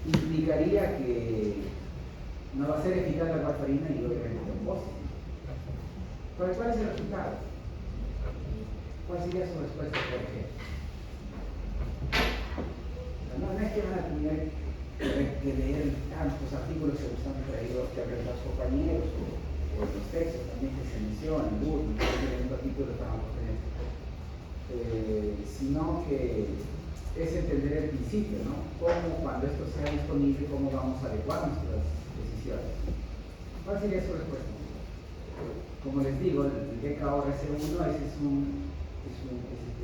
implicaría que no va a ser eficaz la warfarina y obviamente trombosis. ¿Cuál es el resultado? ¿Cuál sería su respuesta? ¿Por qué? No es que van a tener que leer tantos artículos que nos han traído los compañeros o los textos también que se mencionan, Google, leyendo artículos de sino que es entender el principio, ¿no? Cómo, cuando esto sea disponible, cómo vamos a adecuar nuestras decisiones. ¿Cuál sería su respuesta? Como les digo, el DKO RC1 es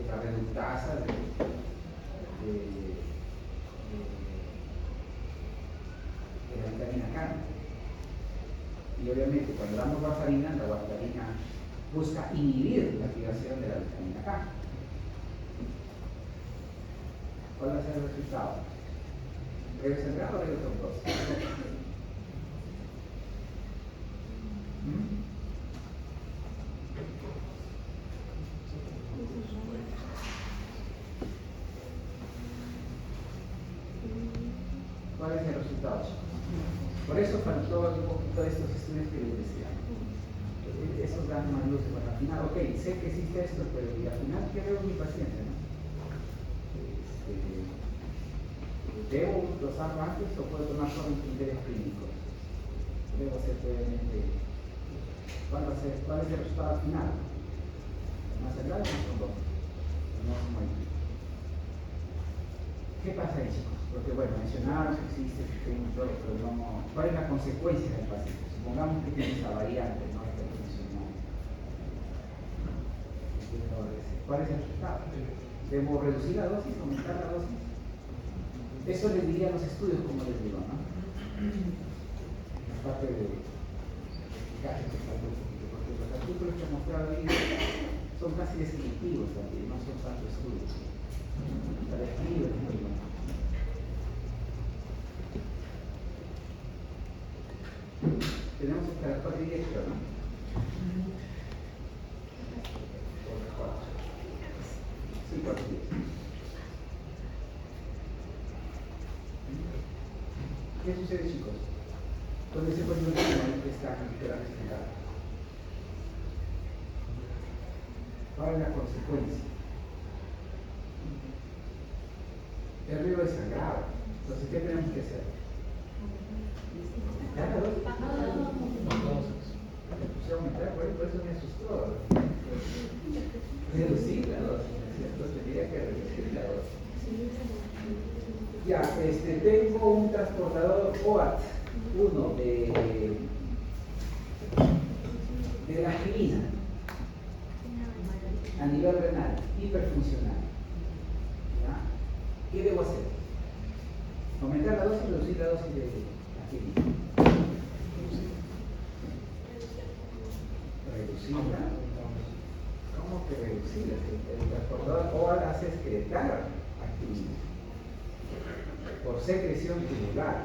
la redundasa de la vitamina K. Y obviamente cuando damos warfarina, la warfarina busca inhibir la activación de la vitamina K. ¿Cuál va a ser el resultado? ¿Regreso central o regreso trombosis? ¿Cuál es el resultado? Por eso faltó un poquito de estos estudios que les decía. Esos dan más luces para al final. Ok, sé que existe esto, pero y al final, ¿qué veo en mi paciente? ¿No? ¿Debo dosarlo antes o puedo tomar solo en criterios clínicos? Debo hacer previamente. ¿Cuál es el resultado final? ¿Más central o más trombosis? No se mueve. ¿Qué pasa ahí, chicos? Porque bueno, mencionaron que existe el sistema todo, pero no. ¿Cuál es la consecuencia del paciente? Supongamos que tiene esa variante, ¿no? Esta que mencionamos. ¿Cuál es el resultado? ¿Debo reducir la dosis, aumentar la dosis? Eso les diría a los estudios, como les digo, ¿no? Es parte de explicar esto, porque los artículos que he mostrado ahí son casi descriptivos también, no son tanto estudios. La describen, ¿no? Tenemos el caracol directo, ¿no? Sí, por sí. ¿Qué sucede, chicos? Con ese polinomio que está representado. ¿Cuál es la consecuencia? El río es sangrado. Entonces, ¿qué tenemos que hacer? Por eso me asustó. Reducir la dosis, ¿cierto? Tendría que reducir la dosis. Ya, tengo un transportador OAT 1 de la aspirina a nivel renal, hiperfuncional. ¿Ya? ¿Qué debo hacer? Aumentar la dosis y reducir la dosis de aspirina. ¿Reducirla? ¿Cómo que reducirla? El transportador OAT hace excretar aspirina por secreción tubular.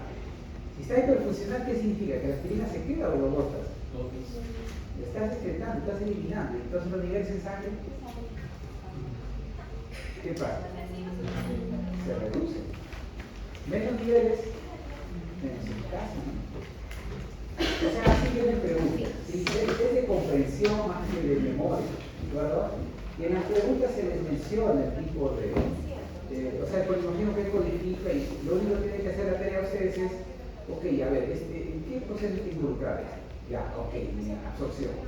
Si está hiperfuncional, ¿qué significa? ¿Que la aspirina se queda o lo botas? Lo estás excretando, estás eliminando. Entonces los niveles en sangre, ¿qué pasa? Se reducen. Menos niveles, menos eficacia, ¿no? O sea, así vienen preguntas. ¿Sí? Es de comprensión más que de memoria, ¿verdad? Y en las preguntas se les menciona el tipo de o sea, el polinomio que codifica y lo único que tienen que hacer la tarea de ustedes es, ok, a ver, ¿en qué proceso hay que involucrar esto? Ya, ok, en absorción.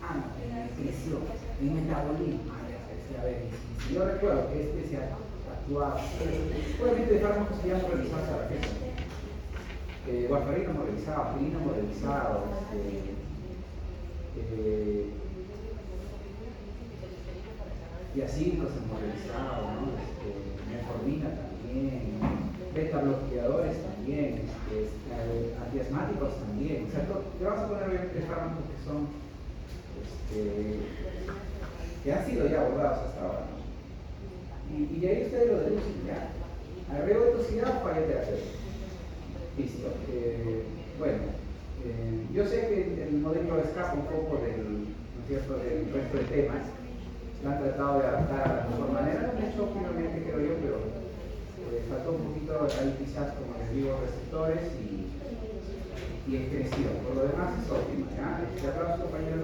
Ah, no, en excreción, en metabolismo. Ah, ya, a ver, si yo recuerdo que se actúa, obviamente de fármacos que ya hemos realizado hasta la fecha. Warfarina hemos realizado, aspirina hemos realizado, y así los hemos realizado, ¿no? Metformina también, beta bloqueadores también, antiasmáticos también. O sea, te vas a poner obviamente fármacos que son, que han sido ya abordados hasta ahora, ¿no? Y de ahí ustedes lo deducen ya. Agrego de toxicidad o falla terapéutica. Listo. Bueno, yo sé que el modelo escapa un poco del, ¿no es cierto?, del resto de temas. Lo han tratado de adaptar a la mejor manera, no mucho finalmente creo yo, pero faltó un poquito ahí quizás, como les digo, receptores y excreción. Por lo demás es óptima, ¿ya? Aplausos, compañeros.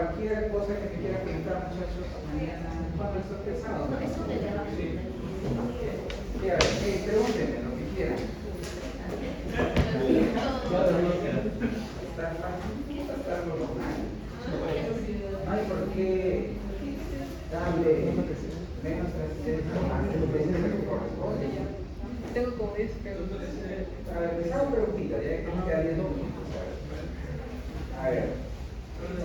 cualquier cosa que me quiera preguntar, muchachos, mañana, cuando estoy pesado. Sí. Pregúntenme lo que quieran. Está fácil, está lo normal. No hay por qué darle menos trascendencia más de lo que se corresponde. Tengo como 10 preguntas. A ver, les hago preguntitas, ya que no queda 10 minutos. A ver,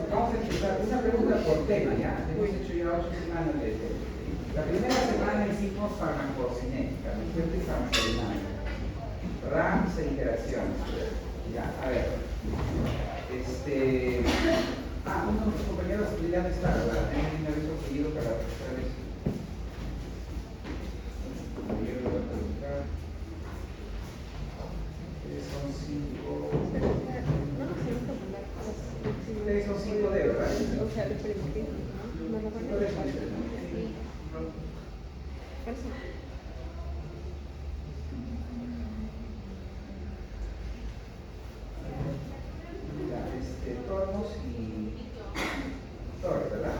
vamos a empezar. Una pregunta por tema, ¿ya? Hemos hecho ya 8 semanas de tema. La primera semana hicimos farmacocinética, fuentes farmacodinámicas, RAMs e interacciones. Ya, a ver. Uno de los compañeros ya no está, ¿verdad? Tienen un aviso seguido para registrar eso. Ustedes son 5 de, ¿verdad? O sea, les pregunté. No lo van a hacer. Tormos y Torre, ¿verdad?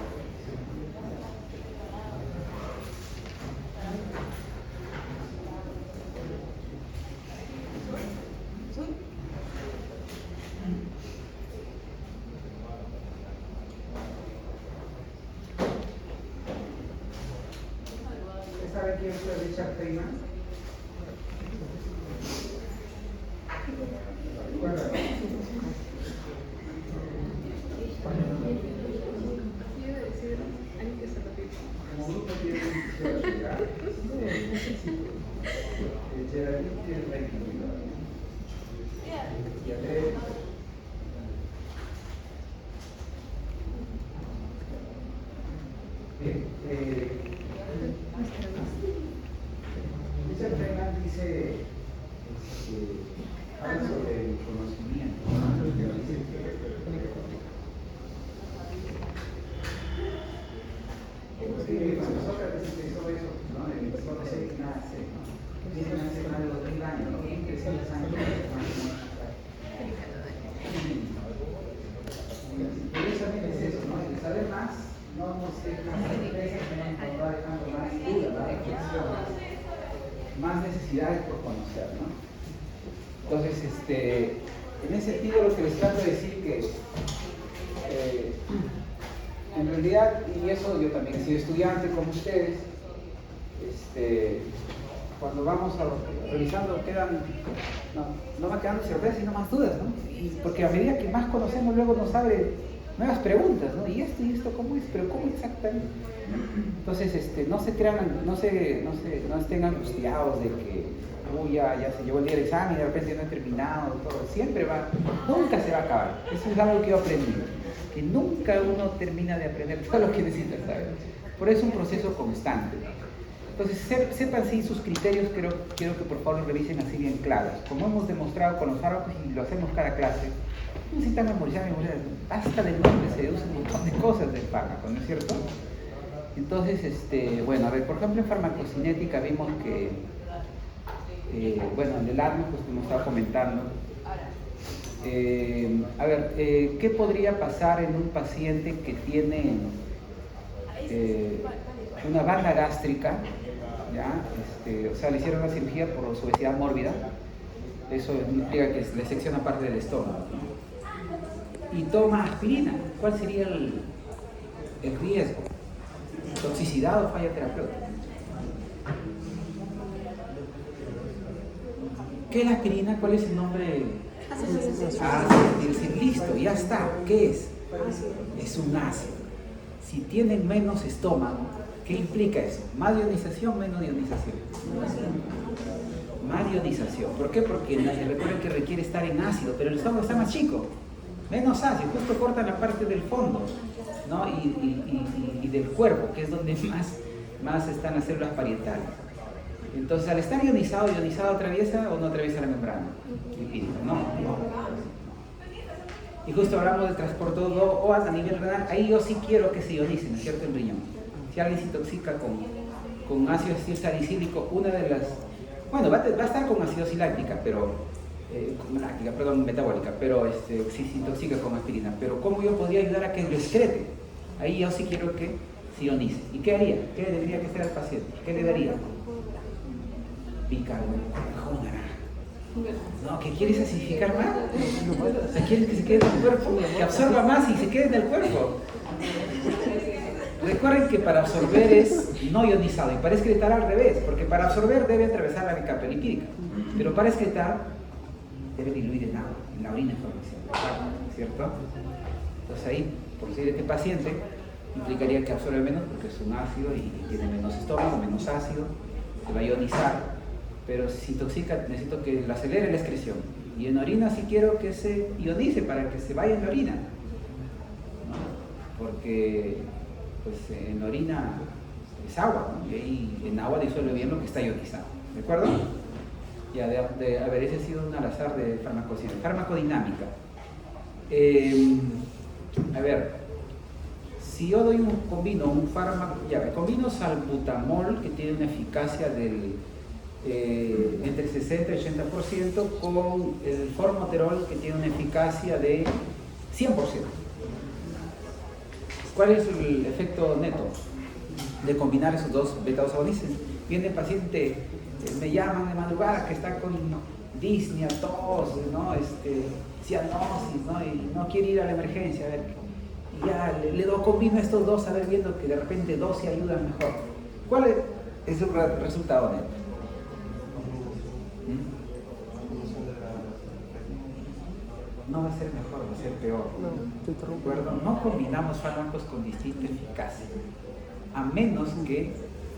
¿Usted sabe quién fue Richard Feynman? ¿Recuerdan? Como grupo tiene Geraldine tiene la incluida. Y Andrés. Bien, Richard Feynman dice, habla sobre el conocimiento. Cuando Sócrates empezó eso, ¿no? El conocer y nace, ¿no? Tiene hace más de 2000 años, ¿no? Bien crecido los años. Curiosamente es eso, ¿no? El saber más no nos deja más certeza, sino nos va dejando más duda, más reflexión, más necesidades por conocer, ¿no? Entonces, en ese sentido lo que les trato de decir que en realidad, y eso yo también he sido estudiante como ustedes, cuando vamos revisando quedan, no va quedando certeza sino más dudas, ¿no? Y porque a medida que más conocemos luego nos abre nuevas preguntas, ¿no? ¿Y esto cómo es? ¿Pero cómo exactamente? Entonces, no se crean, no estén angustiados de que ya se llevó el día del examen y de repente no he terminado, todo. Siempre nunca se va a acabar. Eso es algo que yo aprendí, que nunca uno termina de aprender todo lo que necesita saber. Por eso es un proceso constante. Entonces, sepan si sus criterios, quiero que por favor los revisen así bien claros. Como hemos demostrado con los fármacos y lo hacemos cada clase, no necesitan memorizar, basta del nombre, se deduce un montón de cosas del fármaco, ¿no es cierto? Entonces, bueno, a ver, por ejemplo en farmacocinética vimos que, bueno, en el ADME, pues como estaba comentando, a ver, ¿qué podría pasar en un paciente que tiene una banda gástrica, ¿ya? O sea, le hicieron una cirugía por su obesidad mórbida? Eso implica que le secciona parte del estómago, ¿no? Y toma aspirina. ¿Cuál sería el riesgo? ¿Toxicidad o falla terapéutica? ¿Qué es la aspirina? ¿Cuál es el nombre? Ácido. Listo, ya está. ¿Qué es? Es un ácido. Si tienen menos estómago, ¿qué implica eso? ¿Más ionización o menos ionización? Más ionización. ¿Por qué? Porque recuerden que requiere estar en ácido, pero el estómago está más chico. Menos ácido, justo cortan la parte del fondo, ¿no? y del cuerpo, que es donde más están las células parietales. Entonces, al estar ionizado atraviesa o no atraviesa la membrana lipídica. No. Y justo hablamos del transporte de OAS a nivel renal. Ahí yo sí quiero que se ionice, ¿no es cierto?, el riñón. Si alguien se intoxica con ácido acetilsalicílico, una de las... Bueno, va a estar con acidosis láctica, pero metabólica, pero si se intoxica con aspirina. Pero ¿cómo yo podría ayudar a que lo excrete? Ahí yo sí quiero que se ionice. ¿Y qué haría? ¿Qué le diría que hacer al paciente? ¿Qué le daría? Jugo de naranja. No, ¿que quieres acidificar más? O sea, ¿quieres que se quede en el cuerpo? Que absorba más y se quede en el cuerpo. Recuerden que para absorber es no ionizado y para excretar al revés, porque para absorber debe atravesar la capa lipídica, pero para excretar debe diluir en agua, en la orina información, ¿cierto? Entonces ahí, por decir este paciente, implicaría que absorbe menos porque es un ácido y tiene menos estómago, menos ácido, se va a ionizar, pero si intoxica necesito que lo acelere la excreción. Y en orina sí quiero que se ionice para que se vaya en la orina, ¿no? Porque pues en orina es agua, ¿no? Y ahí en agua disuelve bien lo que está ionizado, ¿de acuerdo? Ya, a ver, ese ha sido un al azar de farmacocinética. Farmacodinámica. A ver, si yo combino un fármaco, combino salbutamol, que tiene una eficacia del entre 60 y 80%, con el formoterol, que tiene una eficacia de 100%. ¿Cuál es el efecto neto de combinar esos dos beta-2 agonistas? Viene el paciente, me llaman de madrugada que está con disnea, tos, ¿no? Cianosis, ¿no? Y no quiere ir a la emergencia, a ver, y ya le combino estos dos, a ver, viendo que de repente dos se ayudan mejor. ¿Cuál es el resultado neto? No va a ser mejor, va a ser peor. ¿De no combinamos fármacos con distinta eficacia, a menos que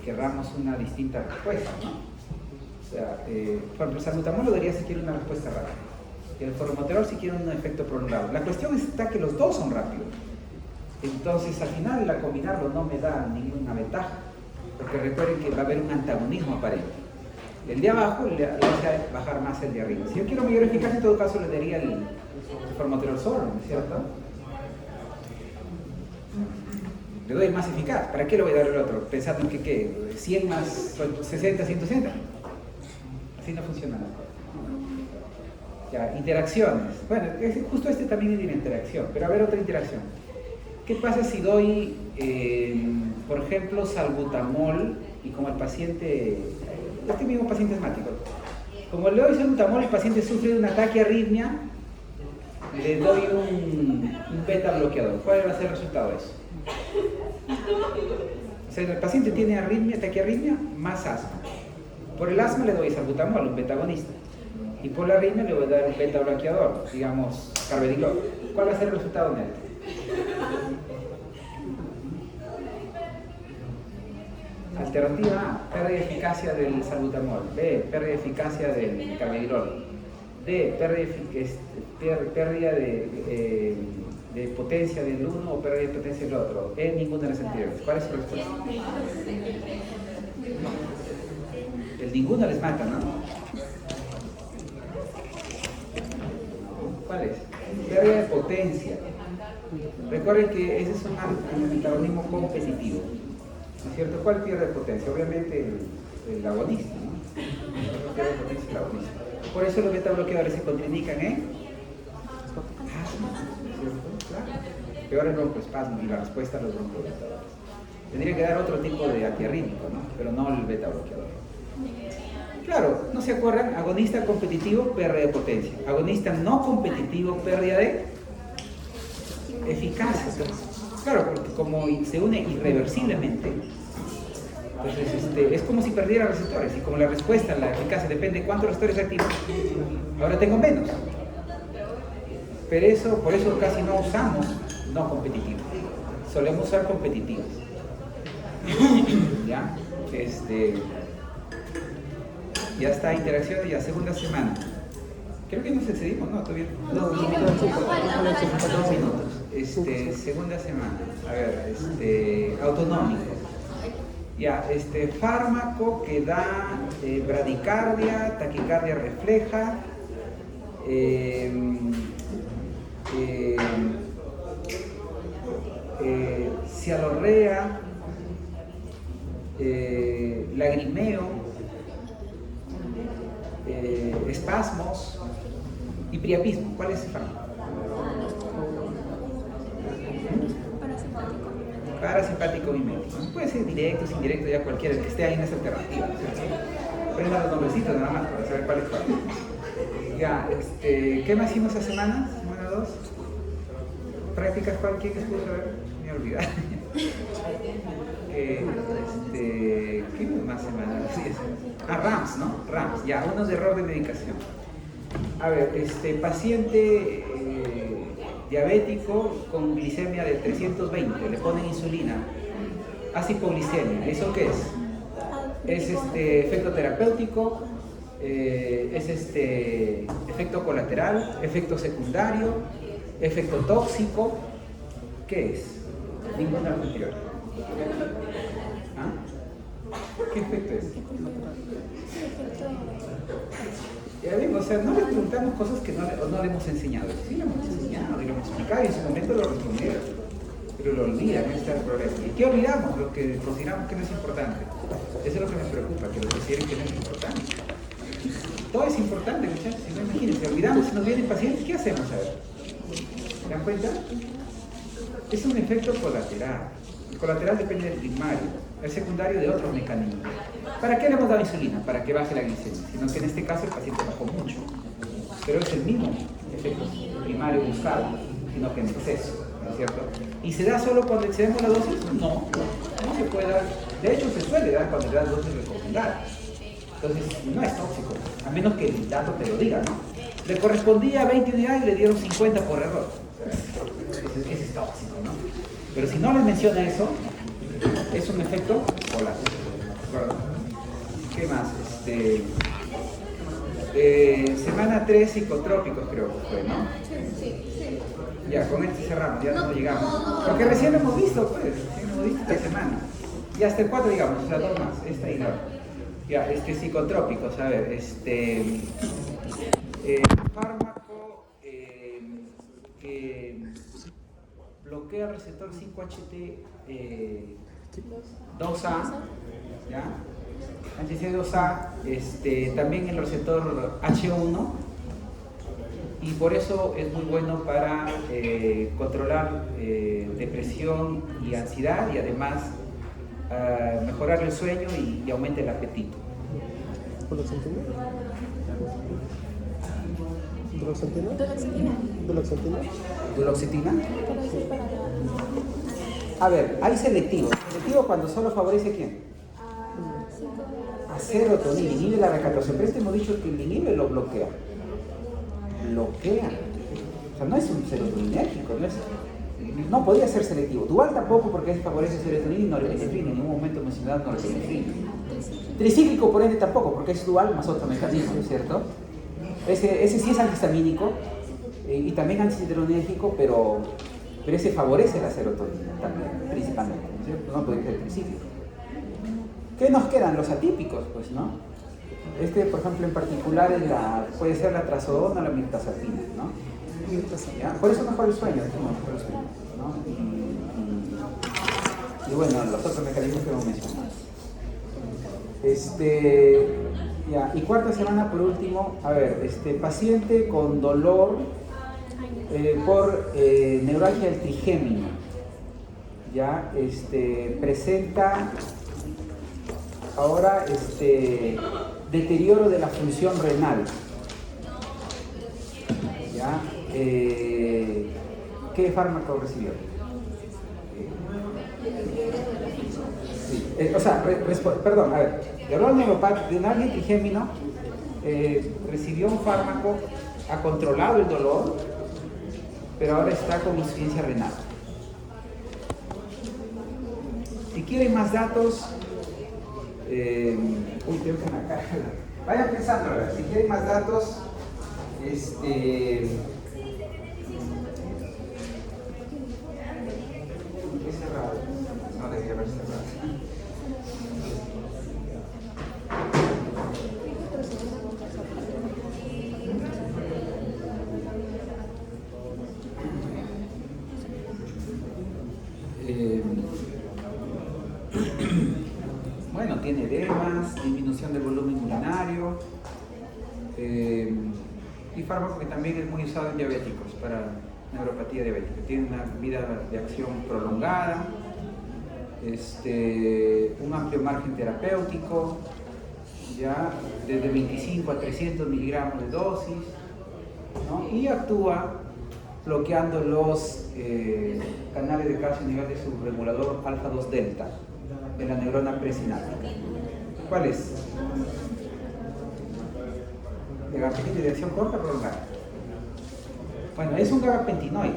querramos una distinta respuesta, ¿no? O sea, por ejemplo, el salbutamol lo daría si quiere una respuesta rápida, y el formoterol si quiere un efecto prolongado. La cuestión está que los dos son rápidos, entonces al final la combinarlo no me da ninguna ventaja, porque recuerden que va a haber un antagonismo aparente. El de abajo le hace bajar más el de arriba. Si yo quiero mayor eficacia, en todo caso le daría el formoterol solo, ¿no es cierto? Le doy el más eficaz. ¿Para qué le voy a dar el otro? Pensando en que, ¿qué? 100 más 60, 160. Así no funciona la cosa. Ya, interacciones. Bueno, justo también tiene interacción, pero a ver otra interacción. ¿Qué pasa si doy, por ejemplo, salbutamol y como el paciente, este mismo paciente asmático, como le doy salbutamol, el paciente sufre de un ataque arritmia, le doy un beta bloqueador? ¿Cuál va a ser el resultado de eso? O sea, el paciente tiene arritmia, ataque arritmia, más asma. Por el asma le doy salbutamol, un beta agonista. Y por la arritmia le voy a dar un beta bloqueador, digamos, carvedilol. ¿Cuál va a ser el resultado neto? Alternativa A, pérdida de eficacia del salbutamol. B, pérdida de eficacia del carvedilol. D, pérdida de potencia del uno o pérdida de potencia del otro. E, ninguna de las anteriores. ¿Cuál es su respuesta? El ninguno les mata, ¿no? ¿Cuál es? Pérdida de potencia. Recuerden que ese es un metabolismo competitivo, ¿no es cierto? ¿Cuál pierde potencia? Obviamente el agonista, ¿no? Pierde potencia el agonista. Por eso los beta bloqueadores se contraindican en asma, ¿cierto? Claro. Peor el broncoespasmo y la respuesta a los broncodilatadores. Tendría que dar otro tipo de antiarrítmico, ¿no? Pero no el beta bloqueador. Claro, ¿no se acuerdan? Agonista competitivo, pérdida de potencia. Agonista no competitivo, pérdida de eficacia. Claro, porque como se une irreversiblemente, entonces es como si perdiera receptores. Y como la respuesta, la eficacia depende de cuántos receptores activos, ahora tengo menos. Pero por eso casi no usamos no competitivos. Solemos usar competitivos. ¿Ya? Ya está, interacción, ya segunda semana. Creo que nos excedimos, ¿no? Todavía. No, 2 minutos. Segunda semana. A ver, autonómico. Ya, fármaco que da bradicardia, taquicardia refleja, cialorrea, lagrimeo, espasmos, Y priapismo, ¿cuál es ese fármaco? Parasimpático mimético. Puede ser directo, indirecto, ya cualquiera que esté ahí en esa alternativa. Prenda los nombrecitos nada más para saber cuál es cuál. Ya, ¿qué más hicimos esta semana? Semana 2. ¿Prácticas cuál? ¿Quién les pudo saber? Me olvidé. ¿Qué más semana? RAMS, ¿no? RAMS, ya, unos de error de medicación. A ver, paciente diabético con glicemia de 320, le ponen insulina, hace hipoglicemia. ¿Eso qué es? Es efecto terapéutico, es efecto colateral, efecto secundario, efecto tóxico. ¿Qué es? Ninguna anterior. ¿Ah? ¿Qué efecto es? Ya ven, o sea, no le preguntamos cosas que no le hemos enseñado. Sí le hemos enseñado, le hemos explicado y en su momento lo respondieron. Pero lo olvidan, ese es el problema. ¿Y qué olvidamos? Lo que consideramos que no es importante. Eso es lo que me preocupa, que lo consideren que no es importante. Todo es importante, muchachos. Si no, imagínense, olvidamos, si nos vienen pacientes, ¿qué hacemos? A ver, ¿se dan cuenta? Es un efecto colateral. El colateral depende del primario, el secundario de otros mecanismos. ¿Para qué le hemos dado insulina? Para que baje la glicemia, sino que en este caso el paciente bajó mucho. Pero es el mismo efecto primario buscado, sino que en exceso, ¿no es cierto? ¿Y se da solo cuando excedemos la dosis? No, no se puede dar. De hecho, se suele dar cuando le dan dosis recomendadas. Entonces, no es tóxico, a menos que el dato te lo diga, ¿no? Le correspondía 20 unidades y le dieron 50 por error. Ese es tóxico, ¿no? Pero si no les menciona eso, es un efecto colateral. ¿Qué más? Semana 3, psicotrópicos creo que fue, ¿no? Ya, con este cerramos, ya no llegamos. Porque recién lo hemos visto, pues, recién lo hemos visto esta semana. Y hasta el 4, digamos, o sea, 2 más, esta y la otra. Ya, psicotrópicos, a ver, fármaco que bloquea el receptor 5-HT 2A, ¿ya? HC2A, también el receptor H1, y por eso es muy bueno para controlar depresión y ansiedad, y además mejorar el sueño y aumenta el apetito. ¿Duloxetina? ¿Duloxetina? ¿Duloxetina? ¿Duloxetina? A ver, hay selectivo. Selectivo cuando solo favorece ¿a quién? A serotonina, inhibe la recaptación. Pero hemos dicho que el inhibe lo bloquea. Bloquea. O sea, no es un serotoninérgico, no podría ser selectivo. Dual tampoco, porque favorece serotonina y norepinefrina. En ningún momento mencionado norepinefrina. Tricíclico, por ende, tampoco, porque es dual más otro mecanismo, ¿cierto? Ese sí es antihistamínico y también antiserotonérgico, pero ese favorece la serotonina también, principalmente, ¿cierto? No puede ser tricíclico. ¿Qué nos quedan? Los atípicos, pues, ¿no? Por ejemplo, en particular puede ser la trazodona o la mirtazapina, ¿no? ¿Ya? Por eso mejora el sueño, ¿no? Y bueno, los otros mecanismos que hemos mencionado. Ya. Y cuarta semana, por último, a ver, paciente con dolor por neuralgia del trigémino, ya, presenta ahora deterioro de la función renal, ya. ¿Qué fármaco recibió? Sí, o sea, perdón, a ver, de dolor neuropático de alguien trigémino, recibió un fármaco, ha controlado el dolor, pero ahora está con insuficiencia renal. Si quieren más datos, tengo una caja. Vayan pensando, a ver, si quieren más datos, qué cerrado, no debería haber cerrado. Bueno, tiene edemas, disminución del volumen urinario, y fármaco que también es muy usado en diabéticos para neuropatía diabética. Tiene una vida de acción prolongada, un amplio margen terapéutico, ya desde 25 a 300 miligramos de dosis, ¿no? Y actúa bloqueando los canales de calcio a nivel de su regulador alfa-2 delta de la neurona presináptica. ¿Cuál es? De gabapentina de acción corta prolongada. Bueno, es un gabapentinoide,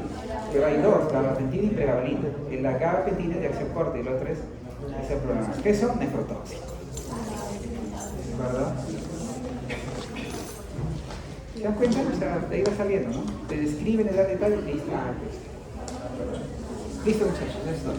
pero hay dos, gabapentina y pregabalina. La gabapentina es de acción corta y la otra es de acción prolongada, que son nefrotóxicos. ¿Verdad? ¿Se dan cuenta? O sea, de ahí va saliendo, ¿no? Te describen, le dan detalles y listo. Listo, muchachos, eso es todo.